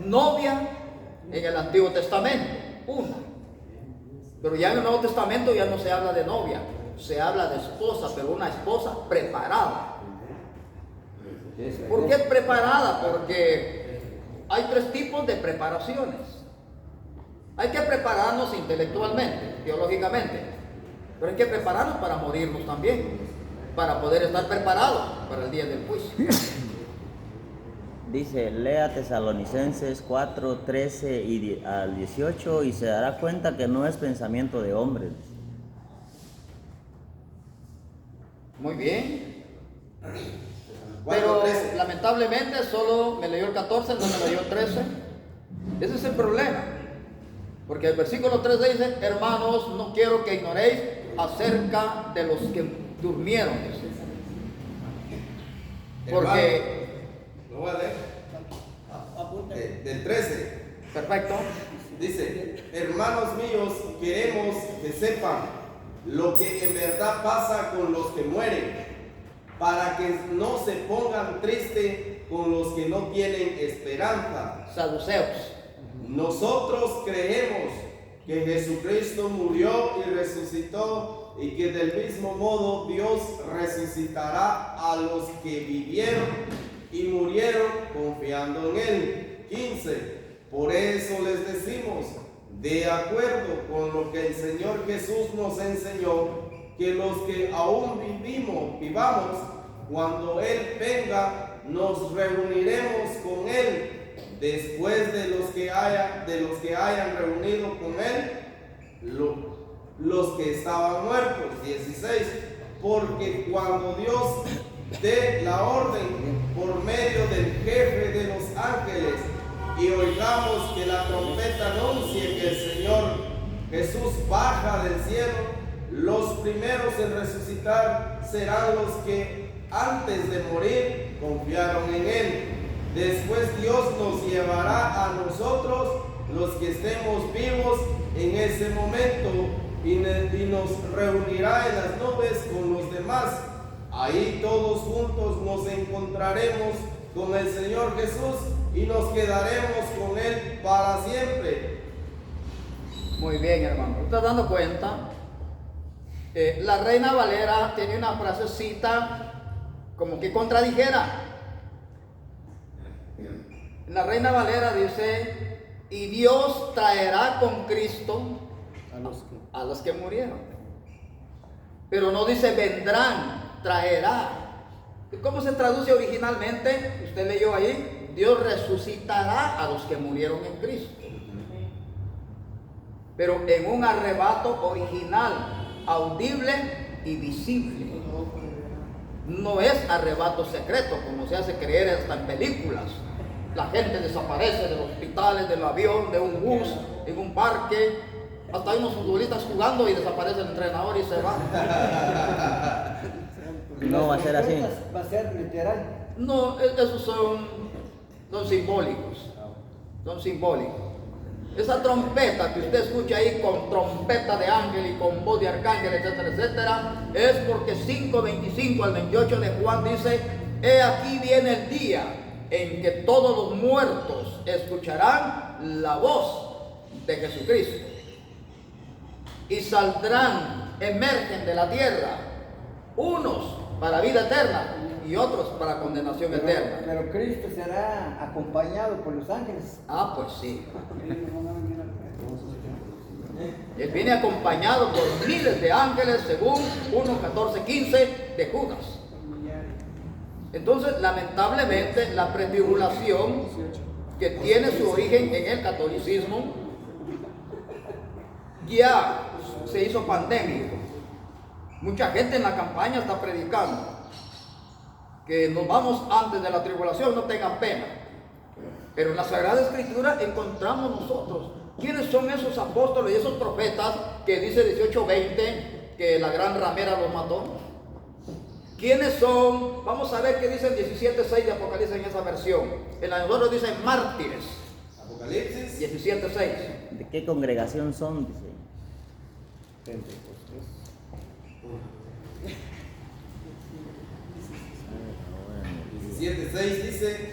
Novia en el Antiguo Testamento, una. Pero ya en el Nuevo Testamento ya no se habla de novia, se habla de esposa, pero una esposa preparada. ¿Por qué preparada? Porque hay 3 tipos de preparaciones. Hay que prepararnos intelectualmente, teológicamente, pero hay que prepararnos para morirnos también, para poder estar preparados para el día del juicio. Dice, lea Tesalonicenses 4:13 al 18 y se dará cuenta que no es pensamiento de hombres. Muy bien. 4:13. Pero lamentablemente solo me leyó el 14, no me leyó el 13. Ese es el problema. Porque el versículo 13 dice: hermanos, no quiero que ignoréis acerca de los que durmieron. Porque... Lo voy a leer. Del 13. Perfecto. Dice: hermanos míos, queremos que sepan lo que en verdad pasa con los que mueren, para que no se pongan tristes con los que no tienen esperanza. Saduceos. Nosotros creemos que Jesucristo murió y resucitó, y que del mismo modo Dios resucitará a los que vivieron y murieron confiando en Él. 15. Por eso les decimos, de acuerdo con lo que el Señor Jesús nos enseñó, que los que aún vivamos, cuando Él venga, nos reuniremos con Él después de los que hayan reunido con Él los que estaban muertos. 16. Porque cuando Dios dé la orden por medio del jefe de los ángeles y oigamos que la trompeta anuncie que el Señor Jesús baja del cielo, los primeros en resucitar serán los que antes de morir confiaron en Él. Después Dios nos llevará a nosotros, los que estemos vivos en ese momento, y nos reunirá en las nubes con los demás. Ahí todos juntos nos encontraremos con el Señor Jesús y nos quedaremos con Él para siempre. Muy bien, hermano. ¿Te estás dando cuenta? La Reina Valera tiene una frasecita como que contradijera. La Reina Valera dice: y Dios traerá con Cristo a los que murieron. Pero no dice vendrán, traerá. ¿Cómo se traduce originalmente? Usted leyó ahí: Dios resucitará a los que murieron en Cristo. Pero en un arrebato original, audible y visible. No es arrebato secreto, como se hace creer hasta en películas. La gente desaparece de los hospitales, del avión, de un bus, en un parque. Hasta hay unos futbolistas jugando y desaparece el entrenador y se va. No va a ser así. Va a ser literal. No, esos son simbólicos. Son simbólicos. Esa trompeta que usted escucha ahí con trompeta de ángel y con voz de arcángel, etcétera, etcétera, es porque 5:25 al 28 de Juan dice: he aquí viene el día en que todos los muertos escucharán la voz de Jesucristo y saldrán, emergen de la tierra, unos para vida eterna y otros para condenación eterna. Pero Cristo será acompañado por los ángeles. Ah, pues sí. Él viene acompañado por miles de ángeles, según 1:14-15 de Judas. Entonces, lamentablemente, la pretribulación, que tiene su origen en el catolicismo, ya se hizo pandémico. Mucha gente en la campaña está predicando que nos vamos antes de la tribulación, no tengan pena. Pero en la Sagrada Escritura encontramos nosotros quiénes son esos apóstoles y esos profetas que dice 18:20 que la gran ramera los mató. ¿Quiénes son? Vamos a ver qué dice el 17:6 de Apocalipsis en esa versión. En la de nosotros dice mártires. Apocalipsis 17:6. ¿De qué congregación son? Dice. 17:6 dice: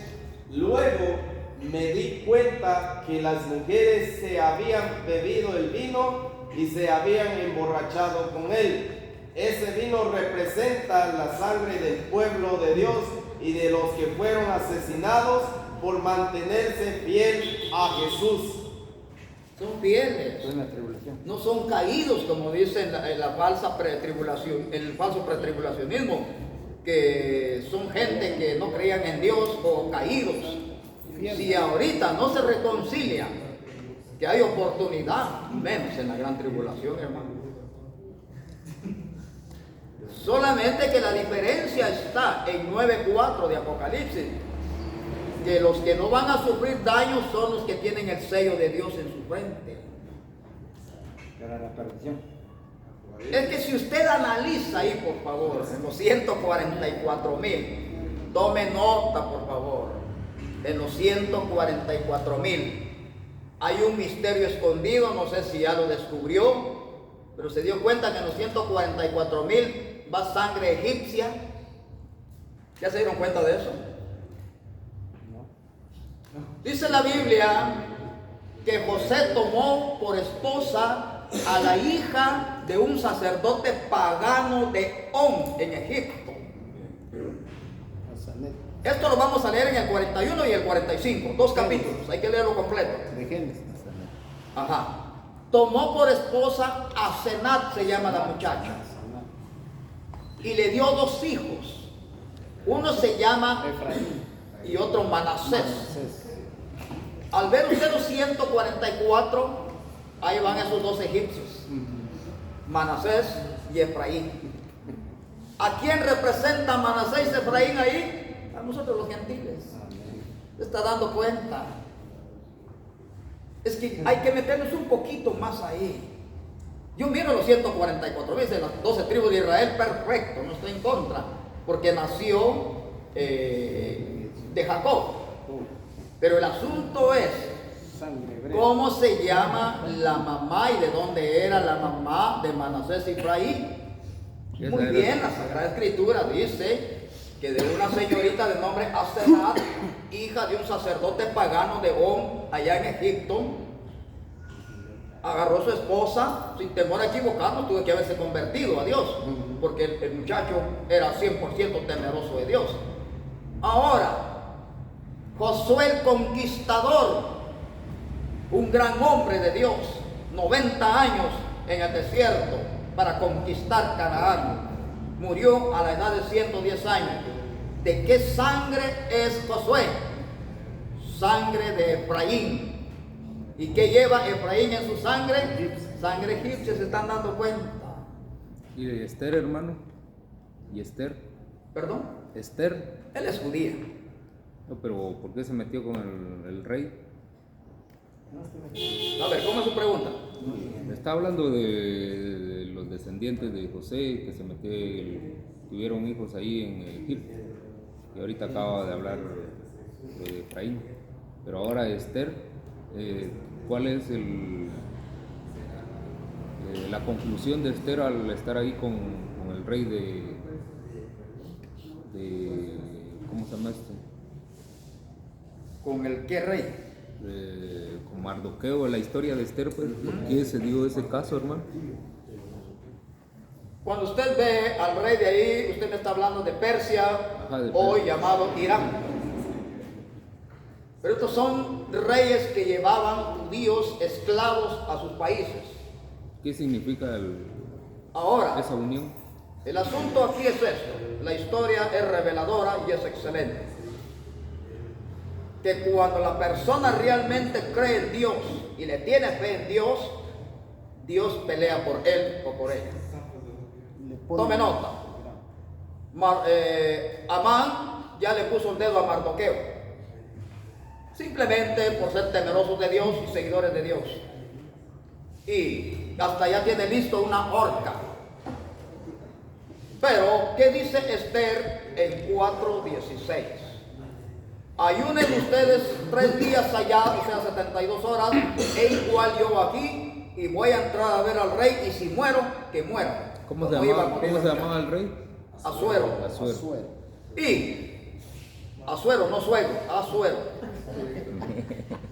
luego me di cuenta que las mujeres se habían bebido el vino y se habían emborrachado con él. Ese vino representa la sangre del pueblo de Dios y de los que fueron asesinados por mantenerse fiel a Jesús. Son fieles. En la tribulación. No son caídos, como dice en la falsa pretribulación, el falso pretribulacionismo, que son gente que no creían en Dios o caídos. Si ahorita no se reconcilian, que hay oportunidad, menos en la gran tribulación, hermano. Solamente que la diferencia está en 9:4 de Apocalipsis, que los que no van a sufrir daño son los que tienen el sello de Dios en su frente. Para la perdición. Es que si usted analiza ahí, por favor, en los 144,000, tome nota, por favor, en los 144,000, hay un misterio escondido, no sé si ya lo descubrió, pero se dio cuenta que en los 144,000 va sangre egipcia. ¿Ya se dieron cuenta de eso? Dice la Biblia que José tomó por esposa a la hija de un sacerdote pagano de On en Egipto. Esto lo vamos a leer en el 41 y el 45, 2 capítulos, hay que leerlo completo. De Génesis. Ajá. Tomó por esposa a Senat, se llama la muchacha, y le dio 2 hijos. Uno se llama Efraín. y otro Manasés. Al ver usted los 144, ahí van esos 2 egipcios, Manasés y Efraín. ¿A quién representa Manasés y Efraín ahí? A nosotros los gentiles. ¿Se está dando cuenta? Es que hay que meternos un poquito más ahí. Yo miro los 144 veces, las 12 tribus de Israel, perfecto, no estoy en contra, porque nació de Jacob. Pero el asunto es, ¿cómo se llama la mamá y de dónde era la mamá de Manasés y Efraín? Muy bien, la Sagrada Escritura dice que de una señorita de nombre Asenat, hija de un sacerdote pagano de On, allá en Egipto, agarró a su esposa sin temor a equivocarnos, tuvo que haberse convertido a Dios, porque el muchacho era 100% temeroso de Dios. Ahora, Josué el Conquistador, un gran hombre de Dios, 90 años en el desierto para conquistar Canaán, murió a la edad de 110 años. ¿De qué sangre es Josué? Sangre de Efraín. ¿Y qué lleva Efraín en su sangre? Sangre egipcia, ¿se están dando cuenta? ¿Y de Esther, hermano? ¿Y Esther? ¿Perdón? Esther. Él es judía. No, pero ¿por qué se metió con el rey? A ver, ¿cómo es su pregunta? Está hablando de los descendientes de José que se tuvieron hijos ahí en Egipto. Y ahorita acaba de hablar de Efraín. Pero ahora Esther, ¿cuál es la conclusión de Esther al estar ahí con el rey de ¿cómo se llama este? ¿Con el qué rey? Con Mardoqueo, la historia de Esther, pues, ¿por qué se dio ese caso, hermano? Cuando usted ve al rey de ahí, usted me está hablando de Persia, de hoy Persia. llamado Irán. Pero estos son reyes que llevaban judíos esclavos a sus países. ¿Qué significa Ahora, esa unión? el asunto aquí es esto. La historia es reveladora y es excelente. Que cuando la persona realmente cree en Dios y le tiene fe en Dios Dios pelea por él o por ella. Le pone- Tome nota. Amán ya le puso el dedo a Mardoqueo, simplemente por ser temerosos de Dios y seguidores de Dios. Y hasta ya tiene listo una horca. Pero, ¿qué dice Esther en 4:16? Ayunen ustedes 3 días allá, o sea 72 horas, e igual yo aquí, y voy a entrar a ver al rey, y si muero, que muera. ¿Cómo Como se iba a morir llamaba Azuero. el rey? Azuero. Asuero. Y Azuero, no suegro, Azuero.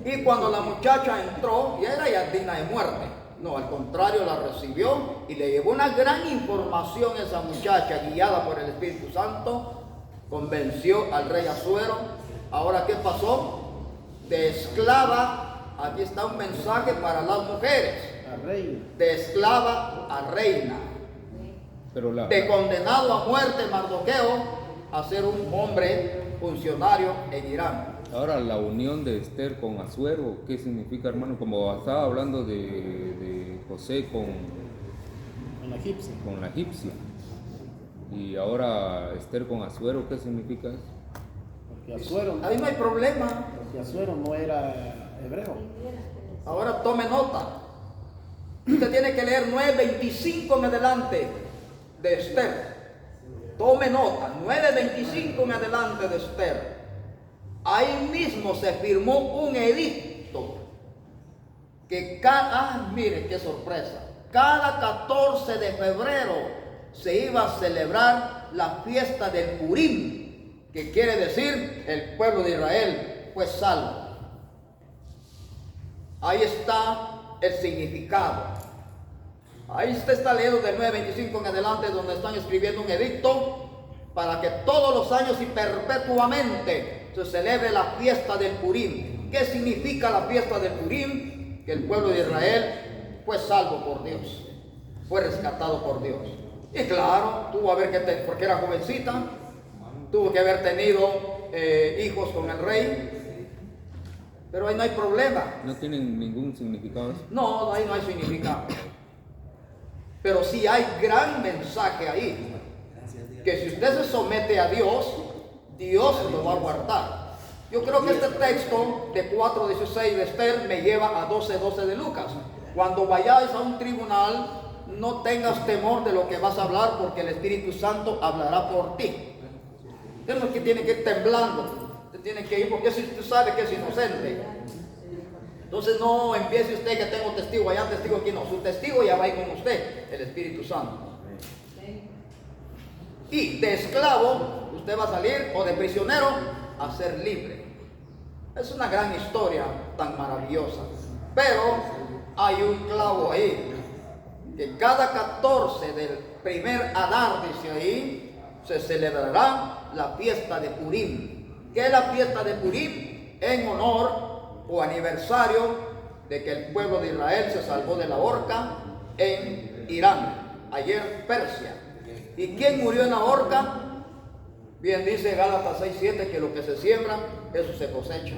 Y cuando la muchacha entró, ya era ya digna de muerte. No, al contrario, la recibió y le llevó una gran información a esa muchacha, guiada por el Espíritu Santo, convenció al rey Azuero. Ahora, ¿qué pasó? De esclava, aquí está un mensaje para las mujeres, al rey. de esclava a reina, Pero de condenado a muerte Mardoqueo a ser un hombre funcionario en Irán. ahora la unión de Esther con Asuero, ¿qué significa, hermano? Como estaba hablando de José con En la egipcia. la egipcia. Y ahora Esther con Asuero, ¿qué significa eso? Porque Asuero, Ahí no hay problema. porque Asuero no era hebreo. Ahora tome nota. Usted tiene que leer 9:25 en adelante de Esther. Tome nota, 9:25 en adelante de Esther. Ahí mismo se firmó un edicto que mire qué sorpresa, cada 14 de febrero se iba a celebrar la fiesta del Purim, que quiere decir el pueblo de Israel fue salvo. Ahí está el significado. Ahí usted está leyendo del 9:25 en adelante, donde están escribiendo un edicto para que todos los años y perpetuamente se celebre la fiesta del Purim. ¿Qué significa la fiesta del Purim? Que el pueblo de Israel fue salvo por Dios, fue rescatado por Dios. Y claro, tuvo que haber, porque era jovencita, tuvo que haber tenido hijos con el rey, pero ahí no hay problema. No tienen ningún significado eso. No, ahí no hay significado. Pero sí hay gran mensaje ahí, que si usted se somete a Dios, Dios lo va a guardar. Yo creo que este texto de 4:16 de Esther me lleva a 12:12 de Lucas. Cuando vayáis a un tribunal, no tengas temor de lo que vas a hablar, porque el Espíritu Santo hablará por ti. Usted no es que tiene que ir temblando, usted tiene que ir porque usted sabe que es inocente. Entonces no empiece usted que tengo testigo allá, testigo aquí, no, su testigo ya va a ir con usted, el Espíritu Santo. Y de esclavo usted va a salir, o de prisionero a ser libre. Es una gran historia tan maravillosa, pero hay un clavo ahí, que cada 14 del primer Adar, dice ahí, se celebrará la fiesta de Purim. ¿Qué es la fiesta de Purim? En honor o aniversario de que el pueblo de Israel se salvó de la horca en Irán, ayer Persia. ¿Y quién murió en la horca? Bien dice Gálatas 6:7 que lo que se siembra, eso se cosecha.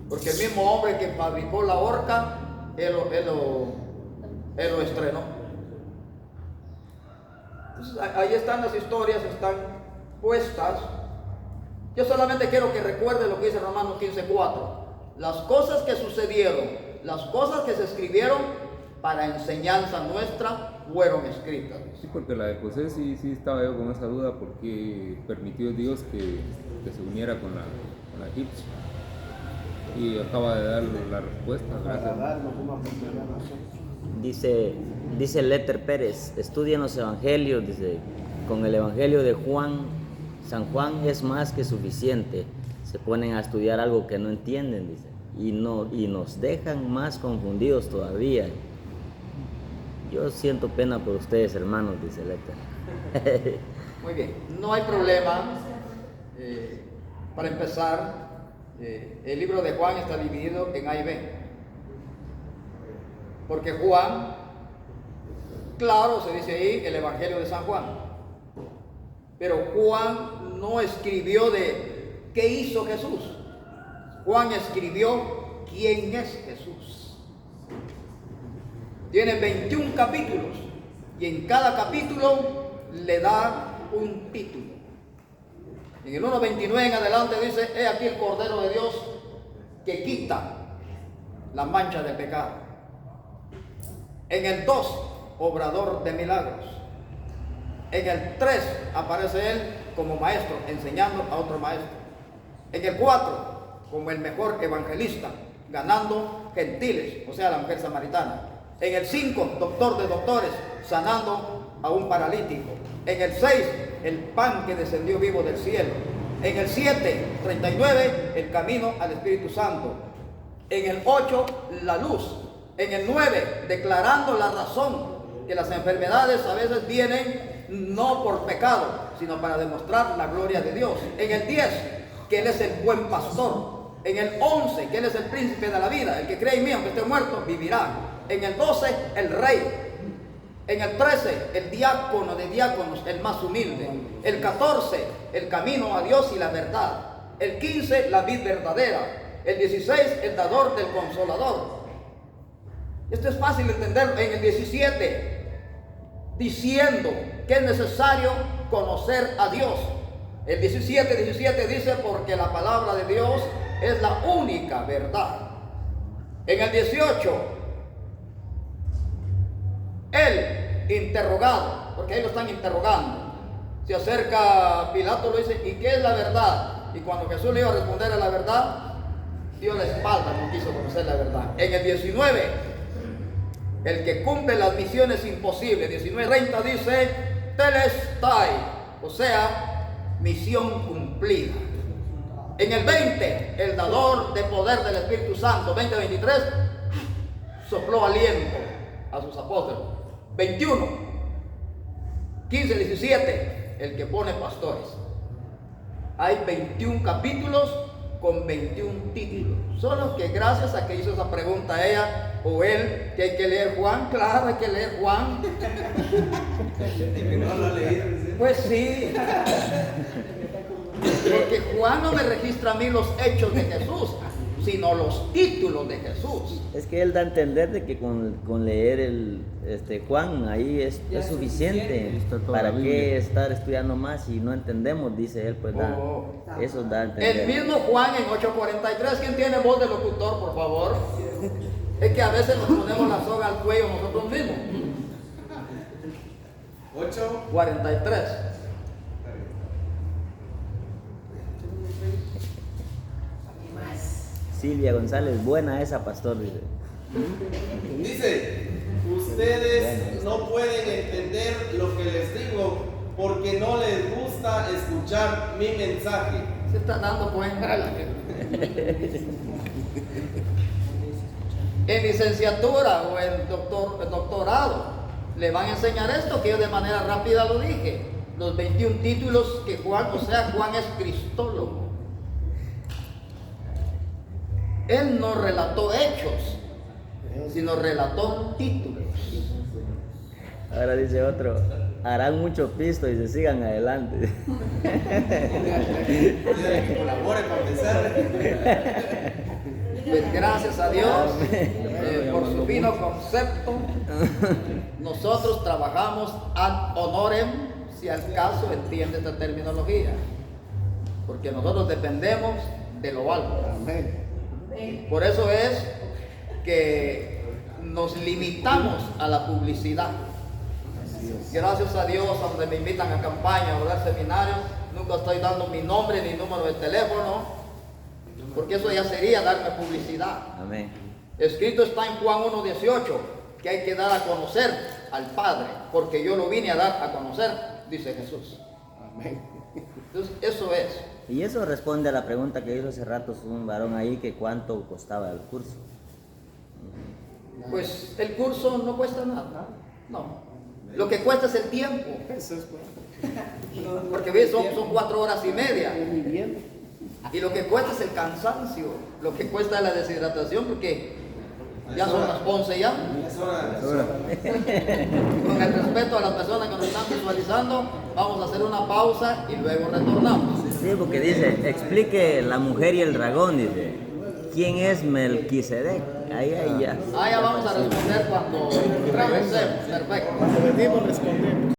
Porque el mismo hombre que fabricó la horca, él lo estrenó. Entonces, ahí están las historias, están puestas. Yo solamente quiero que recuerde lo que dice Romanos 15:4. Las cosas que sucedieron, las cosas que se escribieron para enseñanza nuestra fueron escritas. Sí, porque la de José sí estaba yo con esa duda, porque permitió Dios que se uniera con la egipcia. Y acaba de dar la respuesta, Para gracias. darnos una oportunidad a nosotros. Dice Letter Pérez, estudian los evangelios, dice, con el evangelio de Juan, San Juan es más que suficiente. Se ponen a estudiar algo que no entienden, dice, y nos dejan más confundidos todavía. Yo siento pena por ustedes, hermanos, dice Letter. Muy bien, no hay problema. Para empezar, el libro de Juan está dividido en A y B. Porque Juan, claro, se dice ahí el Evangelio de San Juan. Pero Juan no escribió de qué hizo Jesús. Juan escribió quién es Jesús. Tiene 21 capítulos y en cada capítulo le da un título. En el 1:29 en adelante dice: he aquí el Cordero de Dios que quita la mancha del pecado. En el 2, obrador de milagros. En el 3 aparece él como maestro, enseñando a otro maestro. En el 4, como el mejor evangelista, ganando gentiles, o sea, la mujer samaritana. En el 5, doctor de doctores, sanando a un paralítico. En el 6, el pan que descendió vivo del cielo. En el 7, 39, el camino al Espíritu Santo. En el 8, la luz. En el 9, declarando la razón que las enfermedades a veces vienen no por pecado, sino para demostrar la gloria de Dios. En el 10, que Él es el buen pastor. En el 11, que Él es el príncipe de la vida. El que cree en mí, aunque esté muerto, vivirá. En el 12, el rey. En el 13, el diácono de diáconos, el más humilde. El 14, el camino a Dios y la verdad. El 15, la vid verdadera. El 16, el dador del consolador. Esto es fácil de entenderlo. En el 17, diciendo que es necesario conocer a Dios. El 17 dice: porque la palabra de Dios es la única verdad. En el 18, el interrogado, porque ahí lo están interrogando. Se acerca Pilato, lo dice: ¿y qué es la verdad? Y cuando Jesús le iba a responder a la verdad, dio la espalda, no quiso conocer la verdad. En el 19, el que cumple las misiones imposibles. 19:30 dice: telestai, o sea, misión cumplida. En el 20, el dador de poder del Espíritu Santo. 20:23, sopló aliento a sus apóstoles. 21, 15-17, el que pone pastores. Hay 21 capítulos con 21 títulos. Solo que gracias a que hizo esa pregunta ella o él, que hay que leer Juan. Claro, hay que leer Juan. Pues sí. Porque Juan no me registra a mí los hechos de Jesús, sino los títulos de Jesús. Es que él da a entender de que con leer el Juan ahí es suficiente. ¿Para qué estar estudiando más si no entendemos? Dice él, pues eso da a entender. El mismo Juan en 8:43, ¿quién tiene voz de locutor, por favor? Es que a veces nos ponemos la soga al cuello nosotros mismos. 8:43. Silvia González, buena esa, pastor. Dice: ustedes no pueden entender lo que les digo porque no les gusta escuchar mi mensaje. Se está dando cuenta la gente. En licenciatura o en doctorado le van a enseñar esto que yo de manera rápida lo dije. Los 21 títulos que Juan, o sea, Juan es cristólogo. Él no relató hechos, sino relató títulos. Ahora dice otro: harán mucho pisto y se sigan adelante. Colabore para empezar. Pues gracias a Dios por su fino concepto. Nosotros trabajamos ad honorem, si al caso entiende esta terminología, porque nosotros dependemos de lo alto. Amén. Por eso es que nos limitamos a la publicidad. Gracias a Dios, a donde me invitan a campaña o a dar seminarios, nunca estoy dando mi nombre ni número de teléfono, porque eso ya sería darme publicidad. Amén. Escrito está en Juan 1:18, que hay que dar a conocer al Padre, porque yo lo vine a dar a conocer, dice Jesús. Amén. Entonces, eso es. Y eso responde a la pregunta que hizo hace rato un varón ahí, que cuánto costaba el curso. Pues el curso no cuesta nada. No. Lo que cuesta es el tiempo. Porque ves, son 4 horas y media. Y lo que cuesta es el cansancio. Lo que cuesta es la deshidratación, porque ya son las 11 ya. Con el respeto a las personas que nos están visualizando, vamos a hacer una pausa y luego retornamos. Sí, porque dice: explique la mujer y el dragón, dice. ¿quién es Melquisedec? Ahí ya. Ah, ya vamos a responder cuando regresemos. Perfecto. Cuando venimos respondemos.